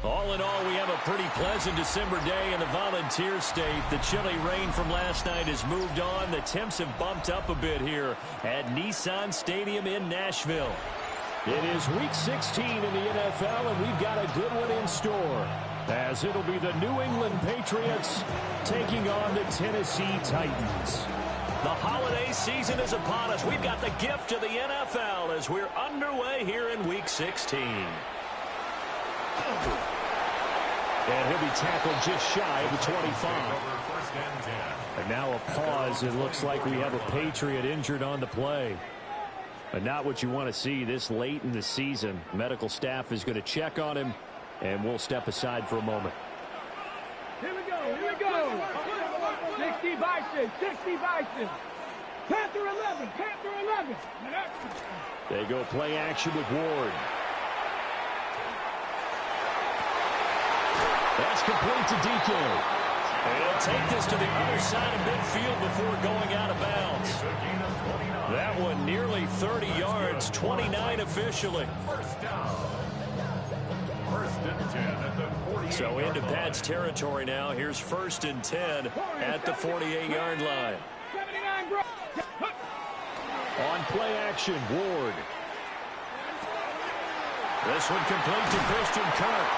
All in all, we have a pretty pleasant December day in the Volunteer State. The chilly rain from last night has moved on. The temps have bumped up a bit here at Nissan Stadium in Nashville. It is Week 16 in the NFL, and we've got a good one in store, as it'll be the New England Patriots taking on the Tennessee Titans. The holiday season is upon us. We've got the gift of the NFL as we're underway here in Week 16. And he'll be tackled just shy of the 25. And now a pause. It looks like we have a Patriot injured on the play. But not what you want to see this late in the season. Medical staff is going to check on him, and we'll step aside for a moment. Here we go. 60 Bison, 60 Bison. Panther 11, Panther 11. They go play action with Ward. That's complete to DK. And he'll take this to the other side of midfield before going out of bounds. That one nearly 30 yards, 29 officially. So into Pat's territory now. Here's 1st and 10 at the 48-yard line. On play action, Ward. This one complete to Christian Kirk.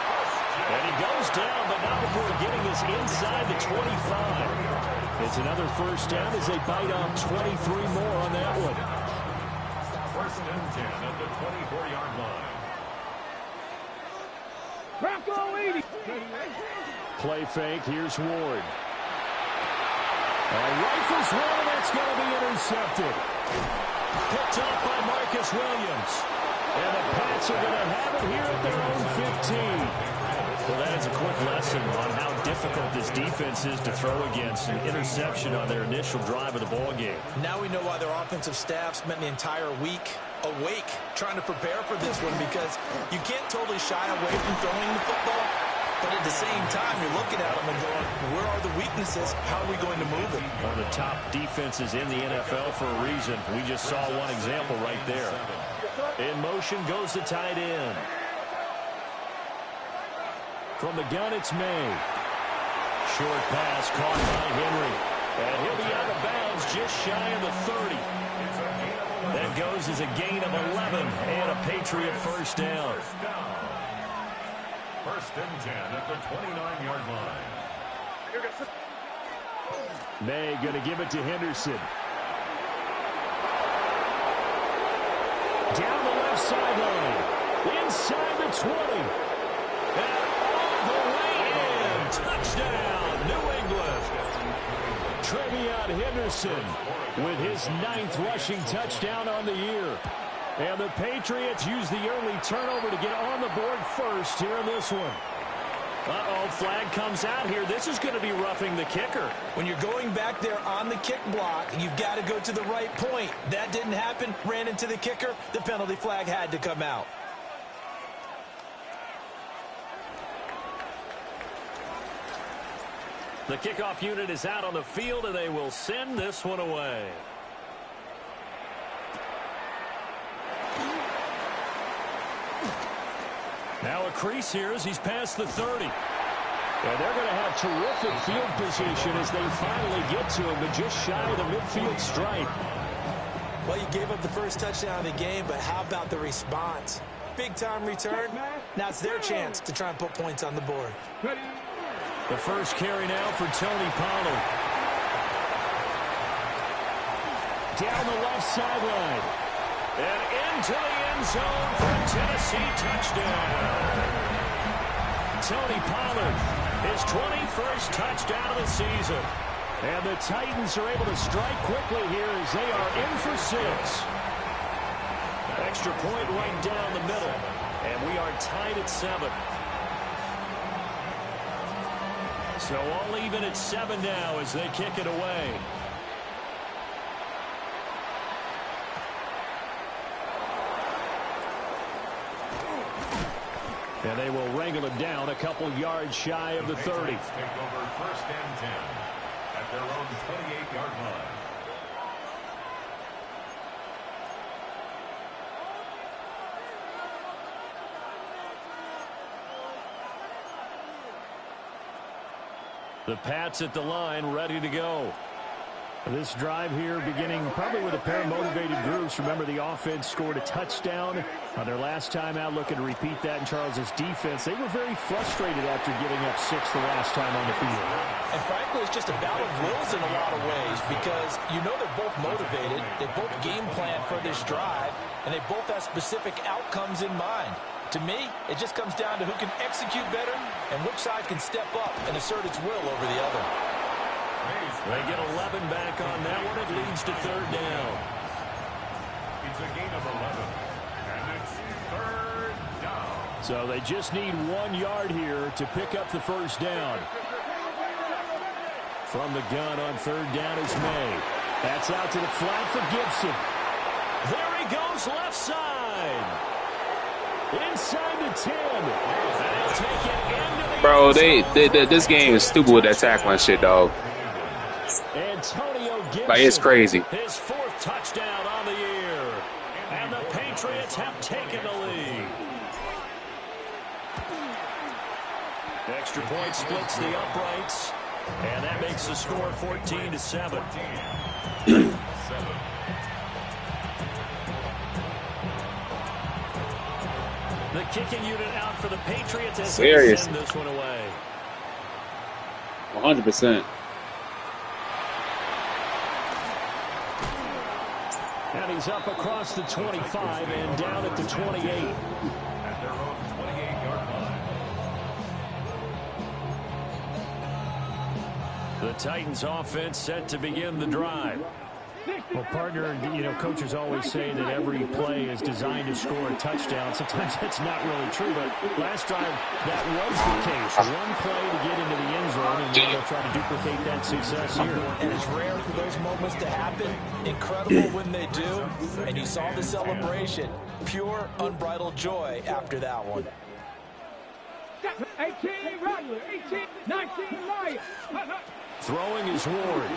And he goes down, but not before getting this inside the 25. It's another first down as they bite off 23 more on that one. 1st and 10 at the 24-yard line. Bronco 80. Play fake. Here's Ward. Rifles one, and that's going to be intercepted. Picked off by Marcus Williams. And the Pats are going to have it here at their own 15. Well, that is a quick lesson on how difficult this defense is to throw against. An interception on their initial drive of the ballgame. Now we know why their offensive staff spent the entire week awake trying to prepare for this one, because you can't totally shy away from throwing the football, but at the same time, you're looking at them and going, where are the weaknesses? How are we going to move it? One of the top defenses in the NFL for a reason. We just saw one example right there. In motion goes the tight end. From the gun, it's May. Short pass caught by Henry. And he'll be out of bounds just shy of the 30. That goes as a gain of 11 and a Patriot first down. 1st and 10 at the 29-yard line. May going to give it to Henderson. Down the left sideline. Inside the 20. And all the way in. Touchdown, New England. Trevion Henderson with his 9th rushing touchdown on the year. And the Patriots use the early turnover to get on the board first here in this one. Uh-oh, flag comes out here. This is going to be roughing the kicker. When you're going back there on the kick block, you've got to go to the right point. That didn't happen. Ran into the kicker. The penalty flag had to come out. The kickoff unit is out on the field, and they will send this one away. Now a crease here as he's past the 30. And they're going to have terrific field position as they finally get to him, but just shy of the midfield stripe. Well, you gave up the first touchdown of the game, but how about the response? Big-time return. Now it's their chance to try and put points on the board. The first carry now for Tony Pollard. Down the left sideline. And into the end zone for a Tennessee touchdown. Tony Pollard, his 21st touchdown of the season. And the Titans are able to strike quickly here as they are in for 6. Extra point right down the middle. And we are tied at 7. So all even at 7 now as they kick it away. And they will wrangle it down a couple yards shy of the 30. Take over 1st and 10 at their own 28-yard line. The Pats at the line, ready to go. This drive here beginning probably with a pair of motivated groups. Remember, the offense scored a touchdown on their last time out, looking to repeat that in Charles's defense. They were very frustrated after giving up 6 the last time on the field. And frankly, it's just a battle of wills in a lot of ways because you know they're both motivated. They both game plan for this drive, and they both have specific outcomes in mind. To me, it just comes down to who can execute better and which side can step up and assert its will over the other. They get 11 back on that one. It leads to third down. It's a gain of 11, and it's third down. So they just need 1 yard here to pick up the first down. From the gun on third down is May. That's out to the flat for Gibson. There he goes left side. Inside the 10. And take it into the Bro, this game is stupid with that tackling shit, dog. Antonio Gibson, like, it's crazy. His 4th touchdown on the year. And the Patriots have taken the lead. Extra point splits the uprights. And that makes the score 14-7. The kicking unit out for the Patriots as they send this one away. 100%. And he's up across the 25 and down at the 28. At their own 28-yard line. The Titans offense set to begin the drive. Well, partner, you know, coaches always say that every play is designed to score a touchdown. Sometimes that's not really true, but last drive that was the case. 1 play to get into the end zone, and they'll try to duplicate that success here. And it's rare for those moments to happen. Incredible when they do. And you saw the celebration. Pure, unbridled joy after that one. 18 Rattler, 18, 19 Meyer. Throwing is Ward.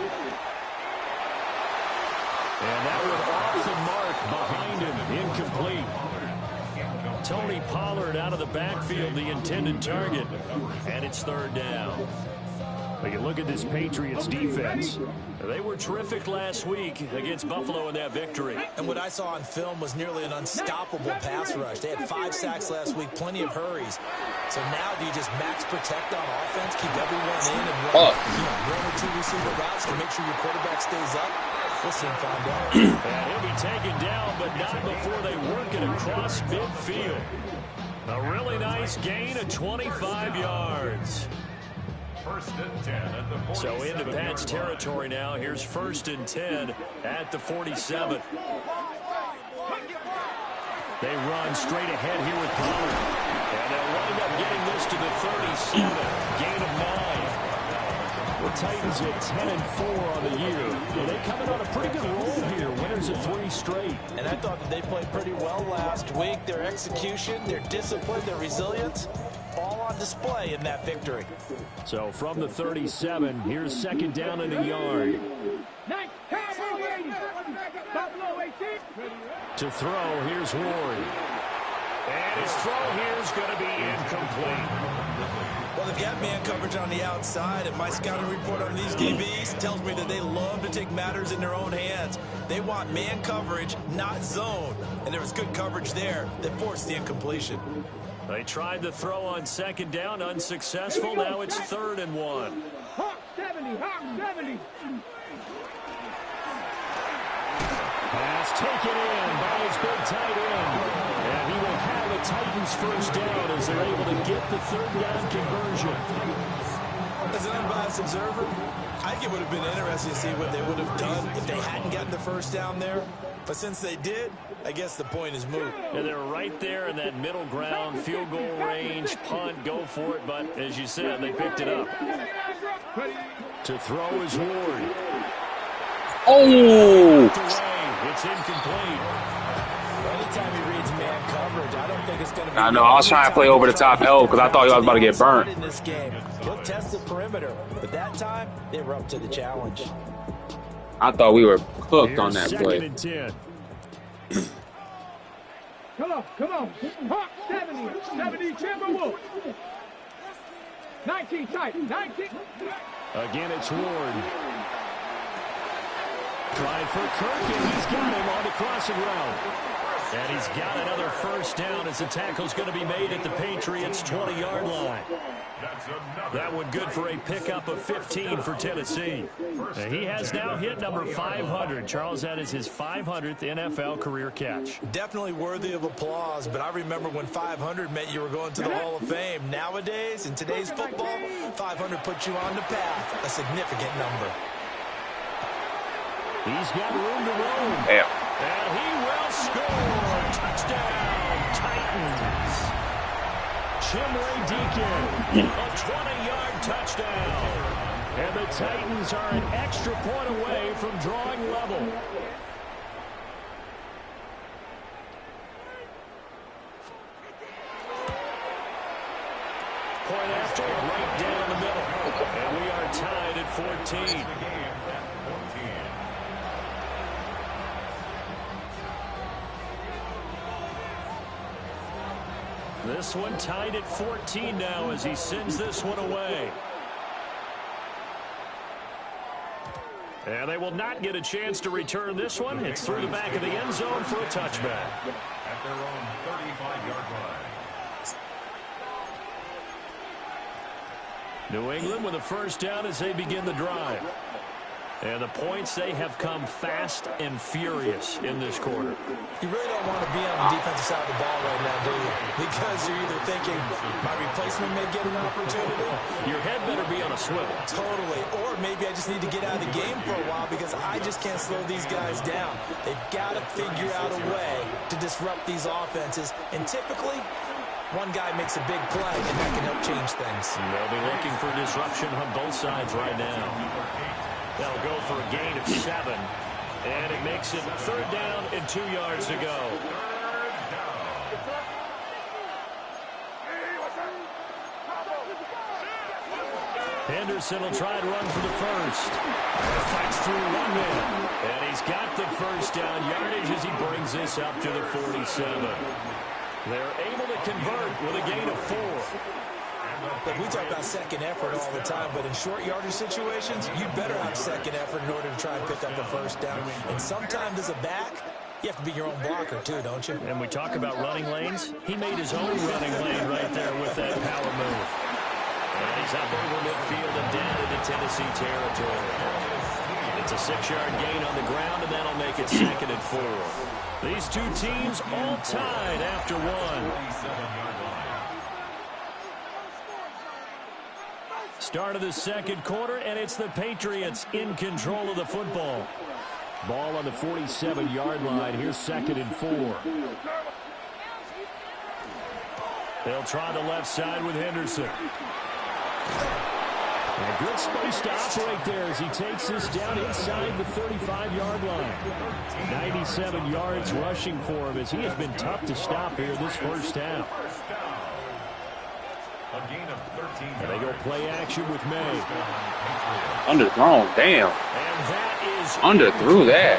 And that one off the mark behind him, incomplete. Tony Pollard out of the backfield, the intended target, and it's third down. But you look at this Patriots defense. They were terrific last week against Buffalo in that victory. And what I saw on film was nearly an unstoppable pass rush. They had 5 sacks last week, plenty of hurries. So now do you just max protect on offense, keep everyone in and run, 1 or 2 receiver routes to make sure your quarterback stays up? We'll soon find out. And he'll be taken down, but not before they work it across midfield. A really nice gain of 25 yards. First and 10 at the 47. So into Pat's territory now. Here's 1st and 10 at the 47. They run straight ahead here with Pollard. And they'll wind up getting this to the 37. Gain of 9. The Titans at 10-4 on the year. Well, they come in on a pretty good roll here. Winners of 3 straight. And I thought that they played pretty well last week. Their execution, their discipline, their resilience, all on display in that victory. So from the 37, here's 2nd down and a yard. To throw, here's Ward. And his throw here is going to be incomplete. Well, they've got man coverage on the outside, and my scouting report on these DBs tells me that they love to take matters in their own hands. They want man coverage, not zone. And there was good coverage there that forced the incompletion. They tried to throw on 2nd down, unsuccessful. Now it's 3rd and 1. Hawk 70, Hawk 70. Pass taken in by his big tight end. And he will have the Titans first down as they're able to get the 3rd down conversion. As an unbiased observer, I think it would have been interesting to see what they would have done if they hadn't gotten the first down there. But since they did, I guess the point is moot. And they're right there in that middle ground, field goal range, punt, go for it. But as you said, they picked it up. To throw is Ward. Oh! It's incomplete. Anytime he reads man coverage, I don't think it's going to be. I know. I was trying to play over the top L because I thought he was about to get burnt. In this game, he'll test the perimeter, but that time they were up to the challenge. I thought we were cooked on that play. 2nd and 10. Come on. Hawk 70, 70 Timberwolves. 19 tight, 19. Again, it's Ward. Trying for Kirk, and he's got him on the crossing route. And he's got another first down as the tackle's going to be made at the Patriots' 20-yard line. That one good for a pickup of 15 for Tennessee. He has now hit number 500. Charles, that is his 500th NFL career catch. Definitely worthy of applause, but I remember when 500 meant you were going to the Hall of Fame. Nowadays, in today's football, 500 puts you on the path, a significant number. He's got room to roam. Damn. And he will score. Touchdown, Titans. Chimere Deacon, a 20-yard touchdown. And the Titans are an extra point away from drawing level. Point after, right down the middle. And we are tied at 14. This one tied at 14 now as he sends this one away. And they will not get a chance to return this one. It's through the back of the end zone for a touchback. At their own 35-yard line. New England with a first down as they begin the drive. And the points, they have come fast and furious in this quarter. You really don't want to be on the defensive side of the ball right now, do you? Because you're either thinking, my replacement may get an opportunity. Your head better be on a swivel. Totally. Or maybe I just need to get out of the game for a while because I just can't slow these guys down. They've got to figure out a way to disrupt these offenses. And typically, one guy makes a big play, and that can help change things. They'll be looking for disruption on both sides right now. They'll go for a gain of 7. And it makes it 3rd down and 2 yards to go. Henderson will try to run for the first. Fights through one man. And he's got the first down yardage as he brings this up to the 47. They're able to convert with a gain of 4. Look, we talk about second effort all the time, but in short yardage situations, you better have second effort in order to try and pick up the first down. And sometimes as a back, you have to be your own blocker too, don't you? And we talk about running lanes. He made his own running lane right there with that power move. And he's up over midfield and down into Tennessee territory. It's a 6-yard gain on the ground, and that'll make it 2nd and 4. These two teams all tied after one. Start of the second quarter, and it's the Patriots in control of the football. Ball on the 47-yard line. Here's 2nd and 4. They'll try the left side with Henderson. And a good space to operate there as he takes this down inside the 35-yard line. 97 yards rushing for him as he has been tough to stop here this first half. And they go play action with May. Underthrown, damn. And that is Underthrew that.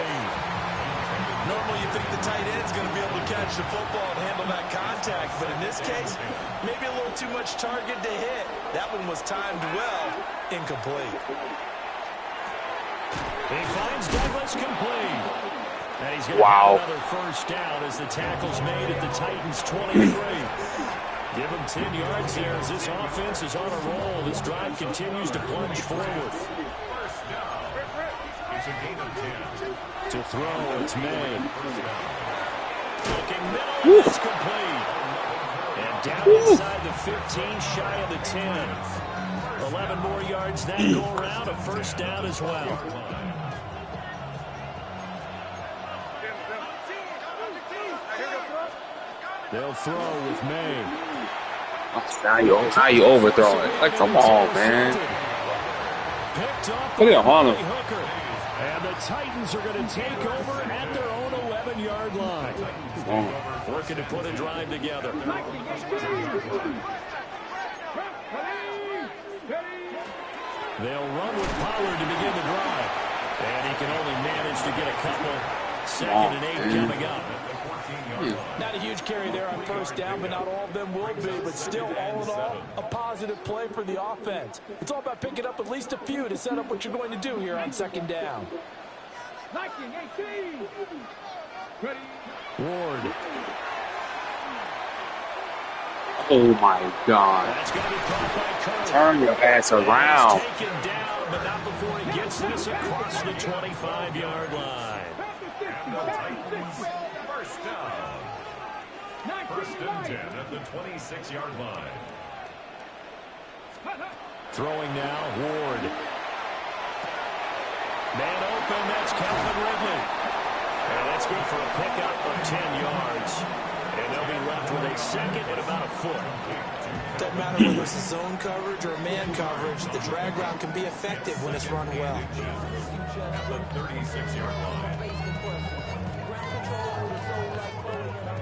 Normally you think the tight end's going to be able to catch the football and handle that contact, but in this case, maybe a little too much target to hit. That one was timed well, incomplete. He finds Douglas complete. And he's going to have another first down as the tackle's made at the Titans' 23. Give him 10 yards there as this offense is on a roll. This drive continues to plunge forward. To throw, it's May. Looking middle, it's complete. And down inside the 15, shy of the 10. 11 more yards that go around, a first down as well. They'll throw with May. Now you overthrow it. Like, come on, man. Look at Harlem. And the Titans are going to take over at their own 11-yard line. Working to put a drive together. They'll run with Pollard to begin the drive. And he can only manage to get a couple Second and 8 coming up. Not a huge carry there on first down, but not all of them will be. But still, all in all, a positive play for the offense. It's all about picking up at least a few to set up what you're going to do here on second down. 19, 18. Ready. Ward. Oh, my God. That's going to be caught by Curry. Turn your ass around. He's taken down, but not before he gets this across the 25-yard line. First down. First and 10 at the 26-yard line. Throwing now, Ward. Man open, that's Calvin Ridley. And that's good for a pickup of 10 yards. And they'll be left with a second and about a foot. Doesn't matter whether it's a zone coverage or a man coverage, the drag route can be effective when it's run well. At the 36-yard line.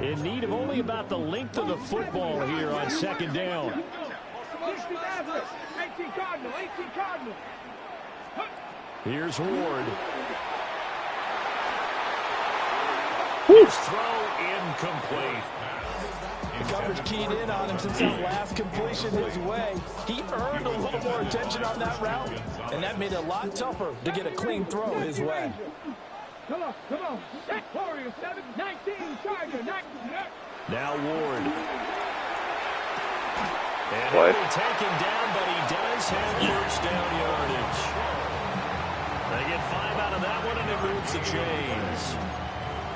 In need of only about the length of the football here on second down. 60 Mavericks. 18 Cardinal. 18 Cardinal. Here's Ward. His throw incomplete. The coverage keyed in on him since that last completion his way. He earned a little more attention on that route, and that made it a lot tougher to get a clean throw his way. Come on, come on. That's Warriors 7, 19, Charger, 19. Now Ward. And What? he'll be taken down, but he does have first down yardage. They get 5 out of that one, and it moves the chains.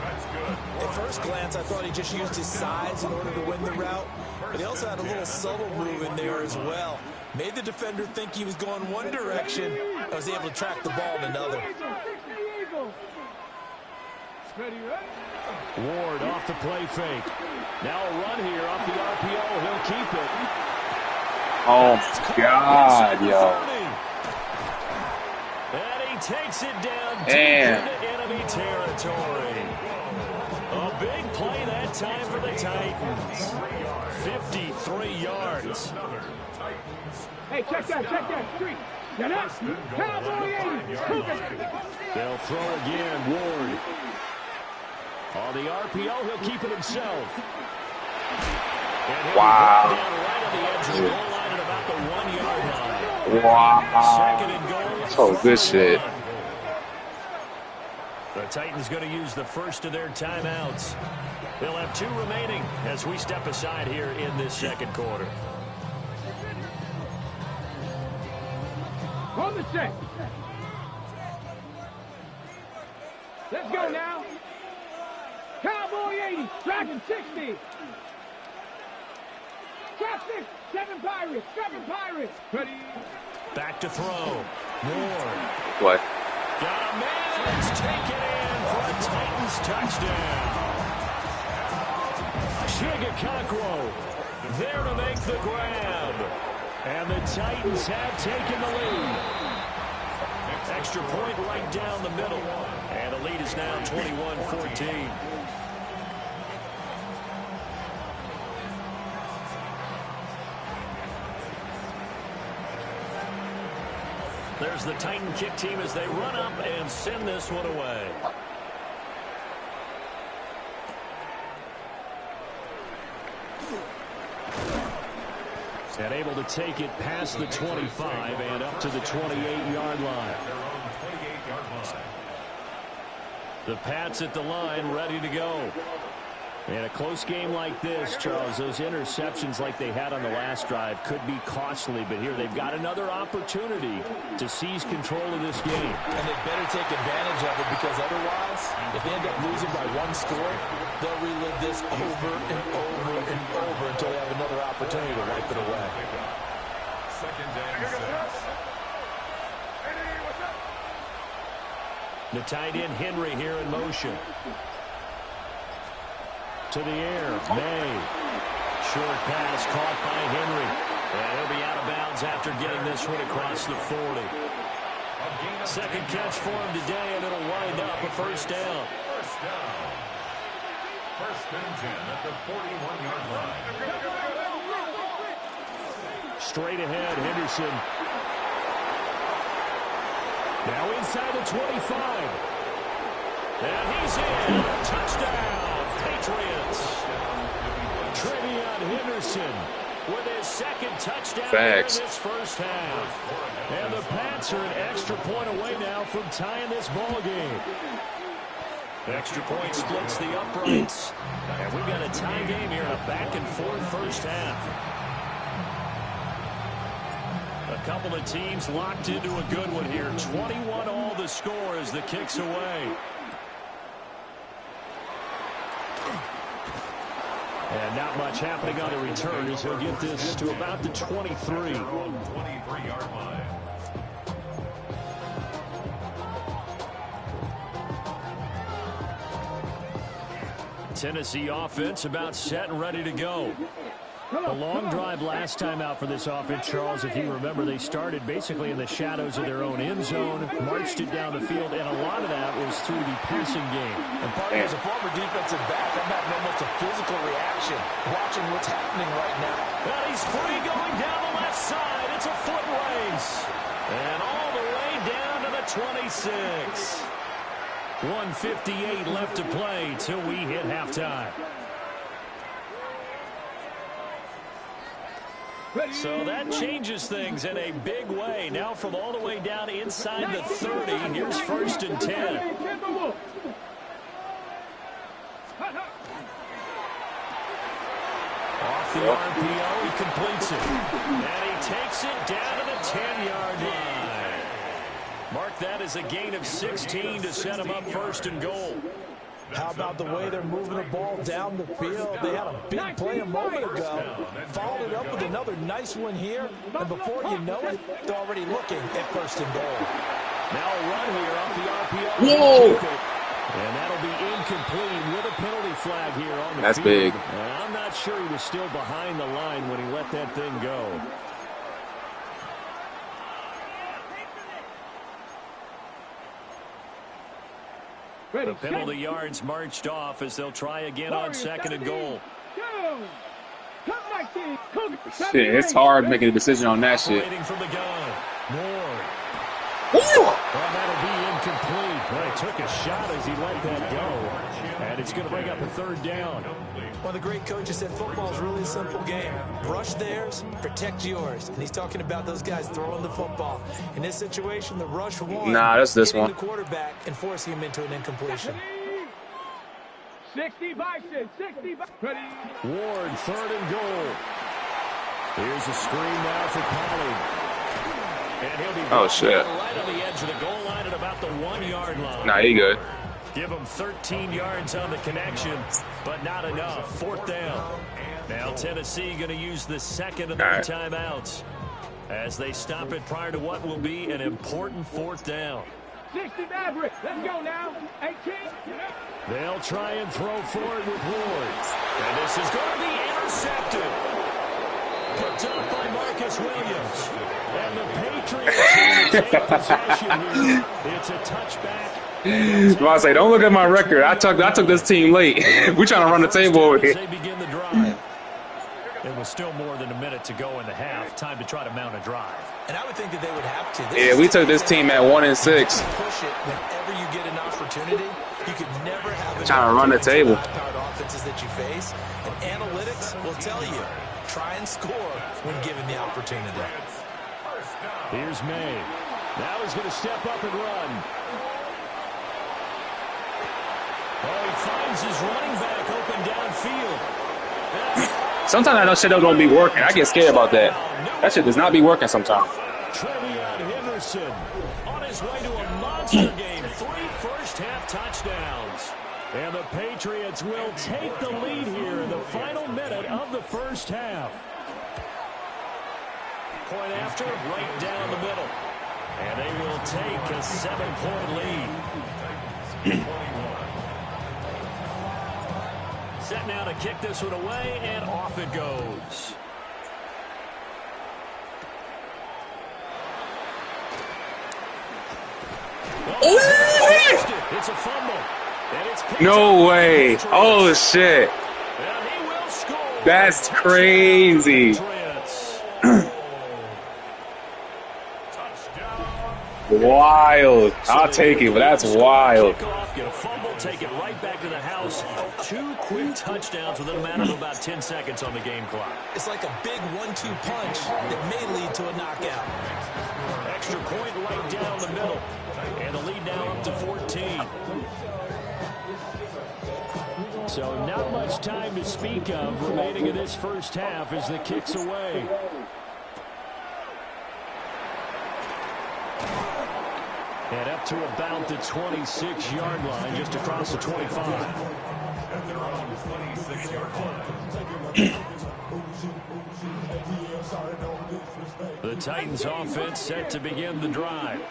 That's good. At first glance, I thought he just used his size in order to win the route, but he also had a little subtle move in there as well. Made the defender think he was going one direction, and was able to track the ball in another. Ready, ready? Ward off the play fake. Now a run here off the RPO. He'll keep it. Oh, my God, yo. And he takes it down deep Damn. into enemy territory. A big play that time for the Titans. 53 yards. Hey, check that street. Get up. Cowboy 80. They'll throw again. Ward. On the RPO, he'll keep it himself. And he'll Wow. be down right on the edge of the goal line at about the 1-yard line. Wow. Second and goal. Oh, good shit. The Titans going to use the first of their timeouts. They'll have 2 remaining as we step aside here in this second quarter. On the set. Let's go now. Cowboy 80. Dragon 60. Trap 6. 7 Pirates. 7 Pirates. Ready. Back to throw. Ward. What? Got a man that's taken in for a Titans touchdown. Chigakakwo there to make the grab. And the Titans have taken the lead. Extra point right down the middle. And the lead is now 21-14. There's the Titan kick team as they run up and send this one away. And able to take it past the 25 and up to the 28-yard line. The Pats at the line ready to go. In a close game like this, Charles, those interceptions like they had on the last drive could be costly, but here they've got another opportunity to seize control of this game. And they better take advantage of it, because otherwise, if they end up losing by 1 score, they'll relive this over and over and over until they have another opportunity to wipe it away. Second down 6. The tight end Henry here in motion. To the air, May. Short pass caught by Henry. And he'll be out of bounds after getting this one across the 40. Second catch for him today, and it'll wind up a first down. First down. First and 10 at the 41-yard line. Straight ahead, Henderson. Now inside the 25. And he's in. Touchdown, Patriots. Trevion Henderson with his second touchdown in this first half. And the Pats are an extra point away now from tying this ball game. Extra point splits the uprights. And we've got a tie game here in a back-and-forth first half. A couple of teams locked into a good one here. 21-all the score as the kick's away. And not much happening on the return as he'll get this to about the 23. 23-yard line. Tennessee offense about set and ready to go. A long drive last time out for this offense, Charles. If you remember, they started basically in the shadows of their own end zone, marched it down the field, and a lot of that was through the passing game. And partly as a former defensive back, I'm having almost a physical reaction watching what's happening right now. And he's free going down the left side. It's a foot race. And all the way down to the 26. 1:58 left to play till we hit halftime. So that changes things in a big way. Now from all the way down inside the 30, here's 1st and 10. Off the RPO, he completes it. And he takes it down to the 10-yard line. Mark that as a gain of 16 to set him up 1st and goal. How about the way they're moving the ball down the field? They had a big play a moment ago. Followed it up with another nice one here. And before you know it, they're already looking at 1st and goal. Now a run here off the RPO. Whoa! And that'll be incomplete with a penalty flag here on the That's field. big. I'm not sure he was still behind the line when he let that thing go. The penalty yards marched off as they'll try again on 2nd and goal. Shit, it's hard making a decision on that shit. Waiting from the gun. Moore. Ooh. Well, that'll be incomplete. Well, he took a shot as he let that go. And it's going to bring up a 3rd down. One of the great coaches said football is really a simple game. Rush theirs, protect yours. And he's talking about those guys throwing the football. In this situation, the rush won. Nah, that's this one. The quarterback and forcing him into an incompletion. 65, 65. Ready. Ward, 3rd and goal. Here's a screen now for Pollard. And he'll be right on the edge of the goal line at about the 1-yard line. Nah, he good. Give him 13 yards on the connection, but not enough. 4th down. Now Tennessee going to use the 2nd of their timeouts as they stop it prior to what will be an important 4th down. 60 Maverick. Let's go now. 18. They'll try and throw forward with Ward. And this is going to be intercepted. Picked up by Marcus Williams. And the Patriots are going to take possession here. It's a touchback. I say, don't look at my record. I took this team late. We're trying to run the table over here. They begin the drive. It was still more than a minute to go in the half. Time to try to mount a drive. And I would think that they would have to. Yeah, we took this team at 1-6. Push it whenever you get an opportunity. You could never have trying to run the table. Powered offenses that you face, and analytics will tell you try and score when given the opportunity. Here's May. Now he's going to step up and run. Oh, he finds his running back open downfield. Sometimes I know shit don't be working. I get scared about that. That shit does not be working sometimes. Trevion Henderson on his way to a monster game. 3 first-half touchdowns. And the Patriots will take the lead here in the final minute of the first half. Point after, right down the middle. And they will take a 7-point lead. Set now to kick this one away, and off it goes. Oh, it's a fumble. And it's no way. Oh, shit. And he will score. That's crazy. wild. I'll take it, but that's wild. Kickoff, get a fumble, take it right back to the house. 2 quick touchdowns within a matter of about 10 seconds on the game clock. It's like a big 1-2 punch that may lead to a knockout. Extra point right down the middle. And the lead now up to 14. So not much time to speak of remaining in this first half as the kick's away. And up to about the 26-yard line, just across the 25. And they're on the 26-yard line. The Titans offense set to begin the drive.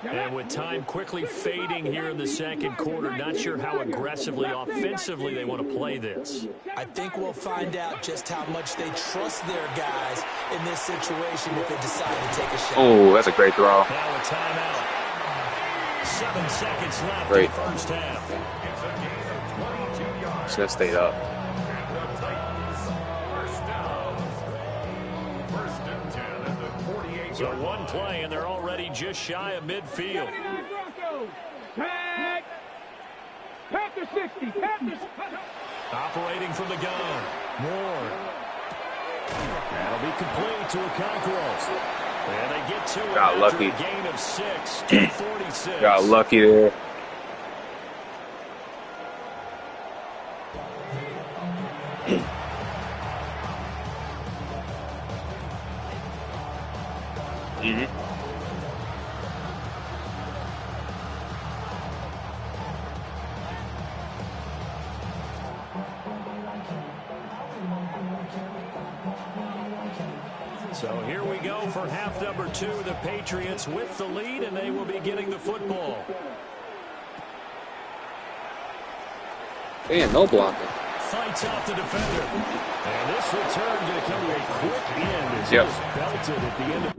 And with time quickly fading here in the second quarter, not sure how aggressively, offensively they want to play this. I think we'll find out just how much they trust their guys in this situation if they decide to take a shot. Oh, that's a great throw. Now a timeout. 7 seconds left Great. in the first half. It's a gain of 22 yards. Should have stayed up. And the Titans, first down. First and 10 at the 48. So one play, and they're already just shy of midfield. 79 Broncos. Tag. Panther 60. Panthers. Operating from the gun. Moore. That'll be complete to Okonkwo. And they get to it Got after lucky. a gain of 6 to 46. Got lucky there. So here we go for half number 2. The Patriots with the lead, and they will be getting the football. Damn, no blocking. Fights off the defender. And this return going to come to a quick end as Yep. he was belted at the end of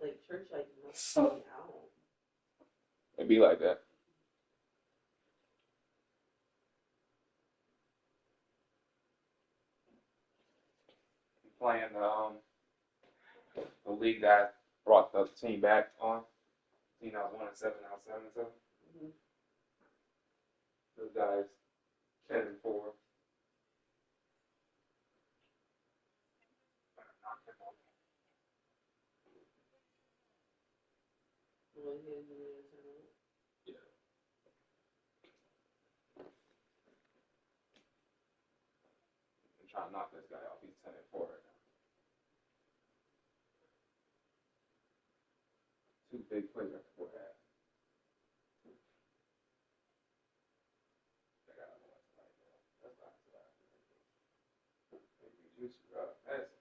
Like church, like must be out. It'd be like that. Playing the league that brought the team back on. Team that was 1-7, now 7-7. Those guys 10-4. Yeah. I'm trying to knock this guy off. He's 10-4 right now. 2 big plays after 4 half. They got another one tonight, though. That's not his last. Maybe juicy, bro. That's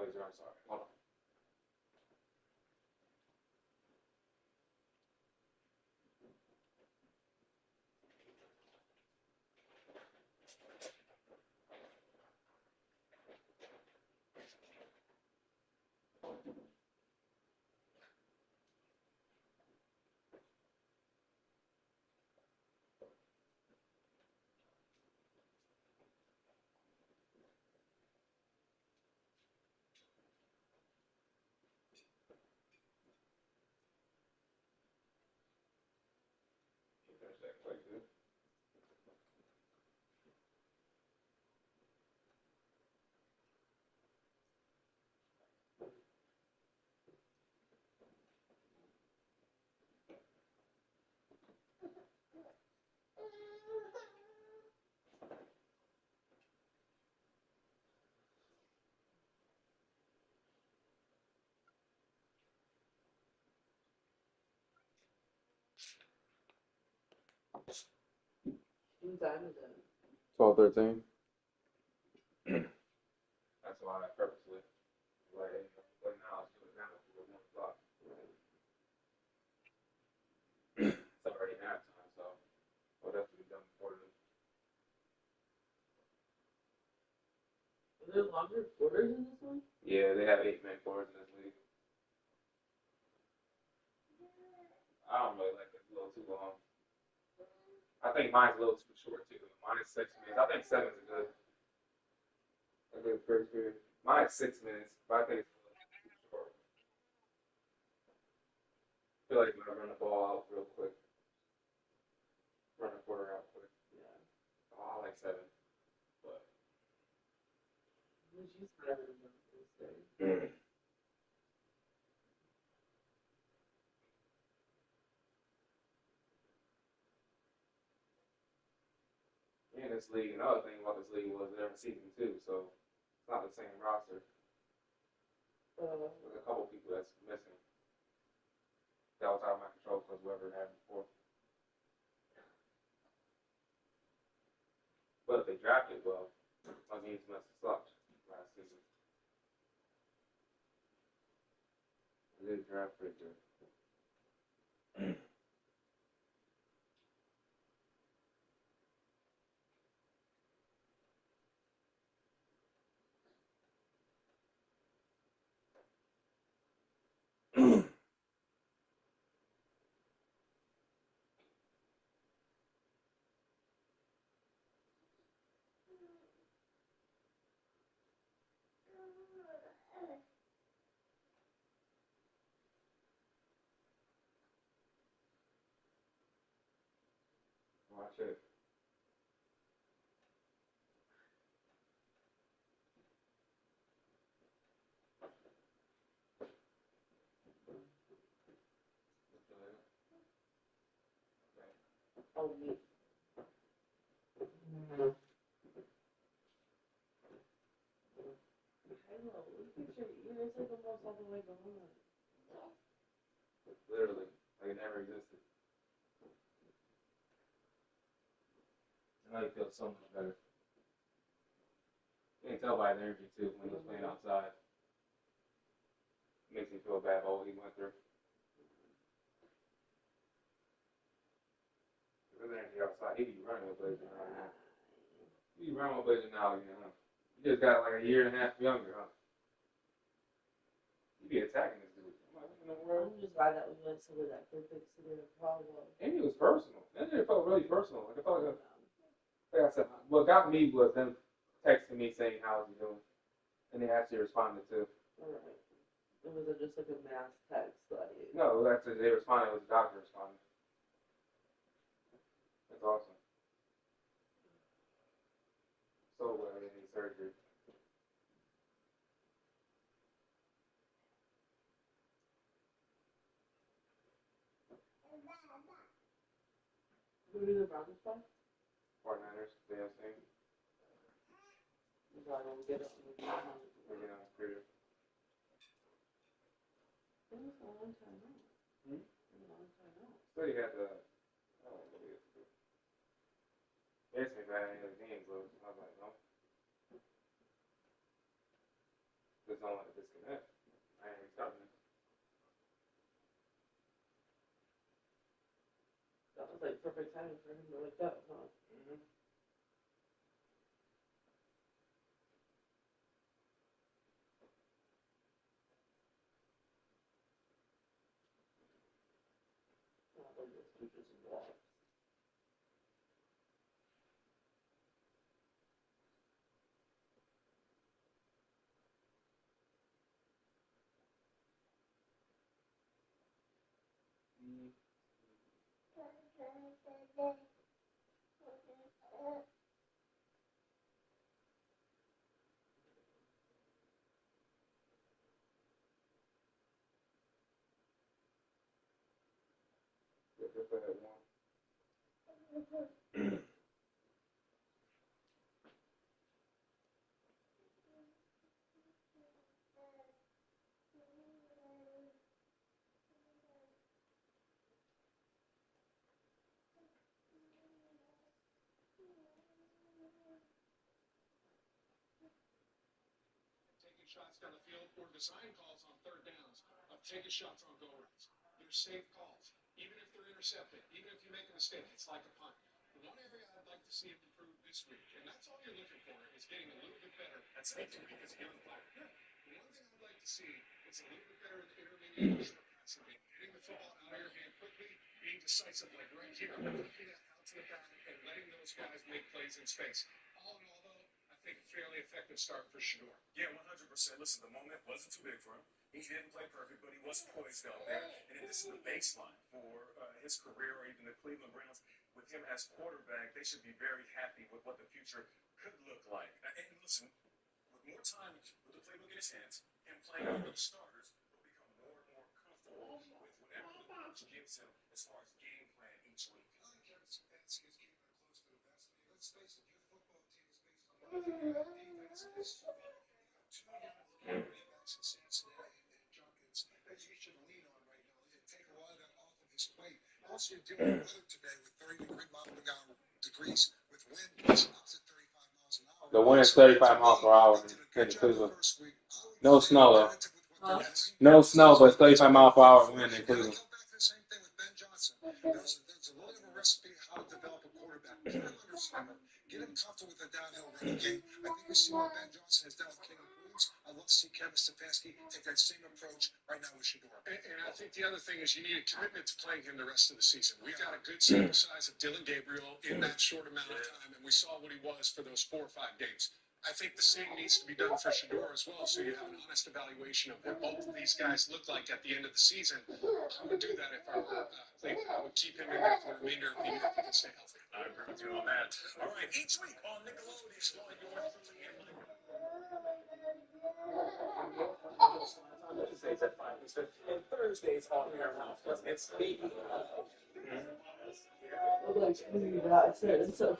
Oh, he's right. Sorry. Hold on. Finish that play good. What time is it? 12:13. That's why I purposely like now it's doing now for 1 o'clock. It's already halftime, so we'll definitely be done before then. Are there longer quarters in this one? Yeah, they have 8-man quarters in this league. I don't really like it. It's a little too long. I think mine's a little too short too. Mine is 6 minutes. I think 7's a good first period. Mine is 6 minutes, but I think it's a little too short. I feel like we're gonna run the ball out real quick. Run the quarter out quick. Yeah. Oh, I like 7. But Which is better than this thing. in this league, another thing about this league was they're in season 2, so it's not the same roster. There's a couple people that's missing. That was out of my control because whoever had before. But if they drafted well, my games must have sucked last season. They did draft pretty good. Watch it. Oh, me. Hello, look at your ears like almost all the way behind. Literally, like it never existed. Now you feel so much better. You can tell by his energy too when he was playing outside. It makes me feel bad about what he went through. His energy outside, he'd be running with Blazer right now. He'd be running with Blazer now again, huh? You just got like a year and a half younger, huh? You'd be attacking this dude. I'm like, what in the world? I'm just glad that we went to that good big city of Chicago. And it was personal. And it felt really personal. Like I felt like I said, what got me was them texting me saying, "How's he doing?" And they actually responded too. Alright. It wasn't just like a mass text, like. No, actually they responded. It was the doctor responding. That's awesome. So glad they need surgery. Who do the Broncos play? 49ers, they have seen. So I don't get it on the game. Maybe not superior. It was a long time out. Hmm? It was a long time out. Still, you got the. I don't know what it is. They asked me if I had any other games, but I was like, no. There's only was like perfect timing for him to wake up, huh? Mm-hmm. Not like this teacher's involved. Taking shots down the field or design calls on third downs of taking shots on go routes. They're safe calls, even if they're intercepted, even if you make a mistake. It's like a punt. The one area I'd like to see him improve this week, and that's all you're looking for, is getting a little bit better. That's it because you're the player. Yeah. The one thing I'd like to see is a little bit better in the intermediate or short passing game, getting the football out of your hand quickly, being decisive like right here, looking at out to the back and letting those guys make plays in space. All in all, though, I think a fairly effective start for Shador. Yeah, 100%. Listen, the moment wasn't too big for him. He didn't play perfect, but he was poised out there. And if this is the baseline for his career or even the Cleveland Browns, with him as quarterback, they should be very happy with what the future could look like. And listen, with more time with the playbook in his hands and playing with the starters, he'll become more and more comfortable with whatever the coach gives him as far as game plan each week. I like Kevin Stefanski is keeping it close to the vest. I mean, let's face it, your football team is based on one thing. Your defense is two young quarterbacks in Cincinnati and Junkins that you should lean on right now and take a lot of that off of his plate. Also, you're dealing with weather today with 30-degree degrees with wind pushing up to 35 miles an hour. The wind is 35 miles per hour in Cleveland. No snow, though. Huh? No snow, but 35 miles per hour wind in Cleveland. Go back to the same thing with Ben Johnson. There's a little bit of a recipe how to develop a quarterback. Get him under center. Get him comfortable with the downhill running game. I think we see what Ben Johnson has done with Caleb Williams. I'd love to see Kevin Stefanski take that same approach right now with Shador. And I think the other thing is you need a commitment to playing him the rest of the season. We got a good sample size of Dylan Gabriel in that short amount of time, and we saw what he was for those 4 or 5 games. I think the same needs to be done for Shador as well, so you have an honest evaluation of what both of these guys look like at the end of the season. I would do that if I were Cleveland. I would keep him in there for the remainder of the year if he can stay healthy. I agree with you on that. All right, each week on Nickelodeon, going north through the Tuesdays at 5 Eastern, and Thursdays on Paramount Plus. It's baby. I'm like, screw that. I said it, so.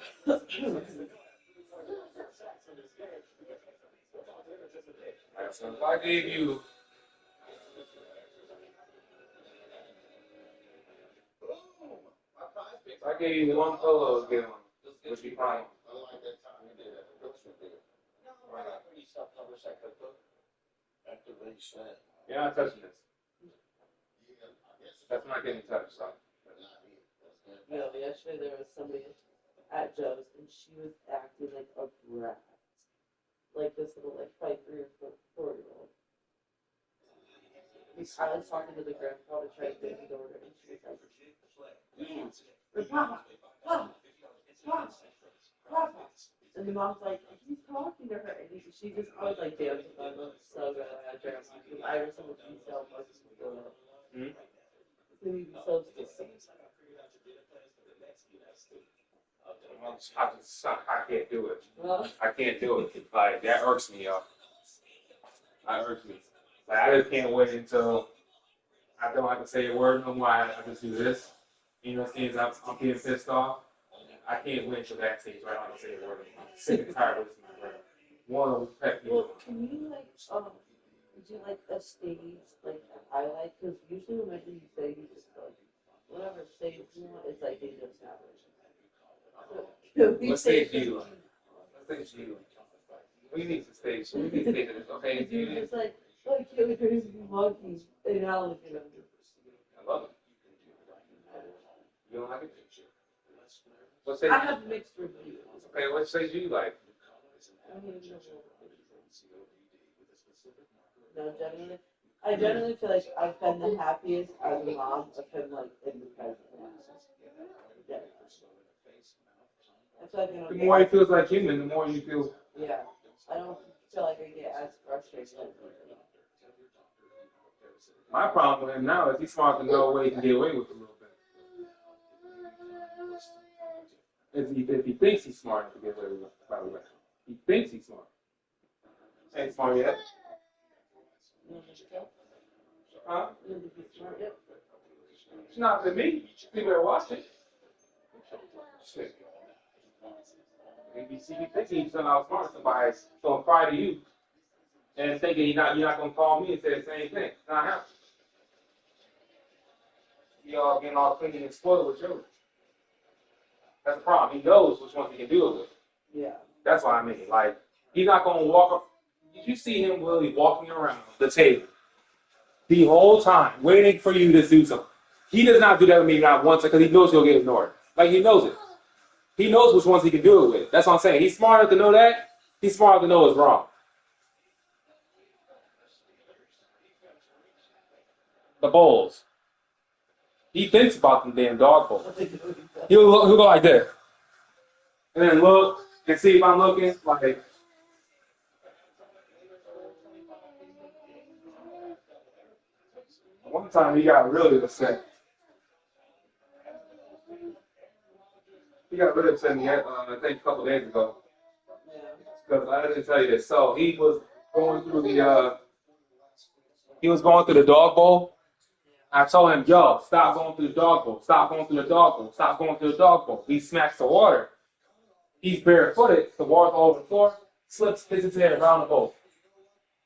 So if I gave you one polo to get on, would be fine. You're not touching this. That's not getting touched, son. You know, yesterday there was somebody at Joe's and she was acting like a brat. Like this little, like, 3 or 4-year-old. I was talking to the grandpa to try to get his order, and she was like, Papa, Papa, Papa, Papa. And the mom's like, he's talking to her. And she just was like dancing on them. So good. I had grandma. Because I was so much detail. So he'd be so stupid. I can't do it. Well, I can't do it. Like, that irks me, y'all. That irks me. Like, I just can't wait until I don't have to say a word no more. I just do this. You know, since I'm getting pissed off. I can't wait until that stage where I don't have to say a word anymore. I'm sick and tired of listening to my brother. One, pet me. well, can you, like, do, like, a stage, like, a highlight? Because usually whenever you say, you just, like, whatever stage you want, it's like they just have it. What stage do you like? What stage do you like? We need to stage. We need to stage this, okay? You're just like, here's the monkeys, and now look at them. I love it. You don't like like it? What say? I have mixed reviews. Okay, what say you like? No, genuinely. I generally feel like I've been the happiest as a mom of him, like, in the present. Yeah. I feel like I don't The get more he feels like human, the more you feel. yeah. I don't feel like I get as frustrated. My problem with him now is he's smart to know where he can get away with a little bit. If he thinks he's smart to get away with it, by the way. He thinks he's smart. Ain't smart yet. Huh? It's not to me. You better watch it. Shit. He thinks he's gonna outsmart somebody, so he'll cry to you, and thinking you're not gonna call me and say the same thing. It's not happening. Y'all getting all clean and spoiled with children. That's the problem. He knows which ones he can deal with. Yeah. That's what I mean. Like, he's not gonna walk up. Did you see him really walking around the table the whole time, waiting for you to do something? He does not do that with me not once because he knows he'll get ignored. Like, he knows it. He knows which ones he can do it with. That's what I'm saying. He's smart enough to know that. He's smart enough to know it's wrong. The bowls. He thinks about them damn dog bowls. He'll go like this. And then look and see if I'm looking. Like, one time he got really upset. He got really upset me, I think a couple days ago. Because I didn't tell you this. So he was going through the dog bowl. I told him, yo, stop going through the dog bowl. Stop going through the dog bowl. Stop going through the dog bowl. He smacks the water. He's barefooted. The water's all over the floor. Slips, hits his head around the bowl.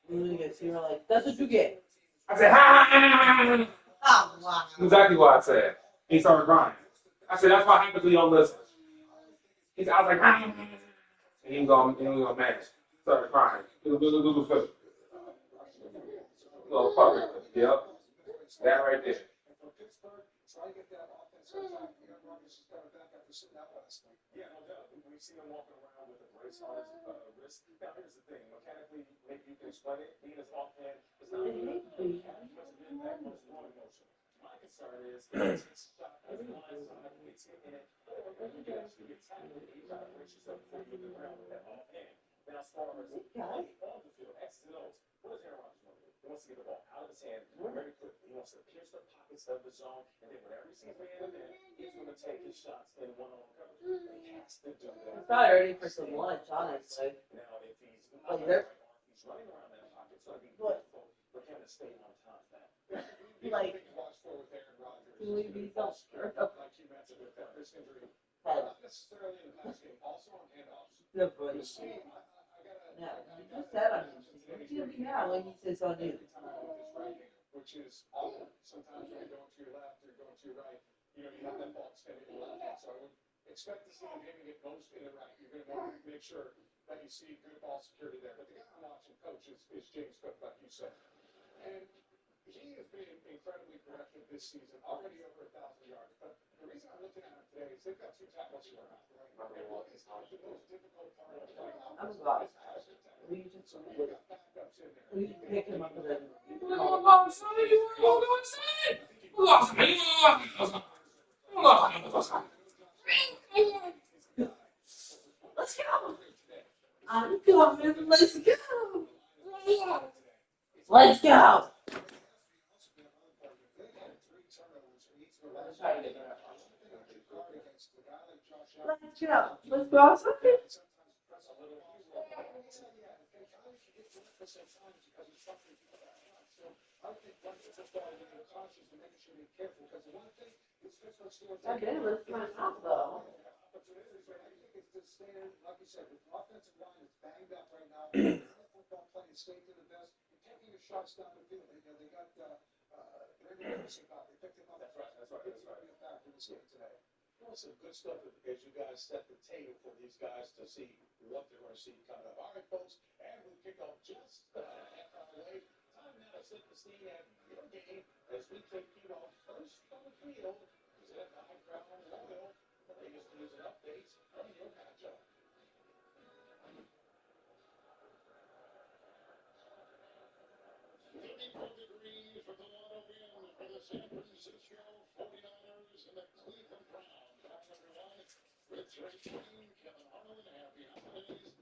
So you were like, that's what you get. I said, ha! Oh, wow. Exactly what I said. He started crying. I said, that's what happens when you don't listen. I was like, ha! And he was going mad. Started crying. Little fucker. Yep. That right there. Yeah, no doubt. We've seen him walking around with a brace on his wrist. Now, here's the thing. Mechanically, maybe you can explain it. Being his offhand is not really mechanical. Much of an impact on his throwing motion. My concern is it's shot as a line side, it's hitting it, or you can actually get tackled if you try to brace yourself before you look around with that offhand. Now, as far as on the field, X's and O's, what does Aaron Rodgers want to do? He wants to get the ball out of his hand very quickly. He wants to pierce the pockets of the zone, and then whenever he sees man in there, he's going to take his shots in one-on-one coverage. He has to do that. He's probably ready for some lunch, honestly. Now, if he's Like, running around that pocket, it's going to be difficult for him to stay on top of that. like, can we be self-sure? Like you mentioned with that wrist injury, not necessarily in the pass game, also on handoffs. No, but no, you just said on you. You feel me now when he says on you. Which is awful. Sometimes when you're going to your left or going to your right, you have that ball extended in your left hand. So I would expect to see him hitting it most in the right. You're going to want to make sure that you see good ball security there. But the guy I'm watching, coach, is James Cook, like you said. And he has been incredibly productive this season, already over 1,000 yards. But the reason I'm looking at him today is they've got 2 tackles here. And what is the most difficult part of playing I'm glad. We just pick him up and then. Let's go. I'm coming. Let's go. Let's go. Let's go. Let's go outside. Okay, let's find out though. Like you said, the offensive line is banged up right now. Football playing state to the best. You're taking your shots down the field. They got Brandon Anderson back. They picked him up. That's right. Back in this game today. Well, some good stuff as you guys set the table for these guys to see what they're going to see coming up. All right, folks, and we'll kick off just half hour away. Time now to set the scene at your game as we take you off first on the field. said high crowd loyal. The latest news and updates from Neil Pacho. 34 degrees with a lot of wind for the San Francisco 49ers and the Cleveland Browns. Hi, everyone. With Trey Green, Kevin Harlan, happy holidays.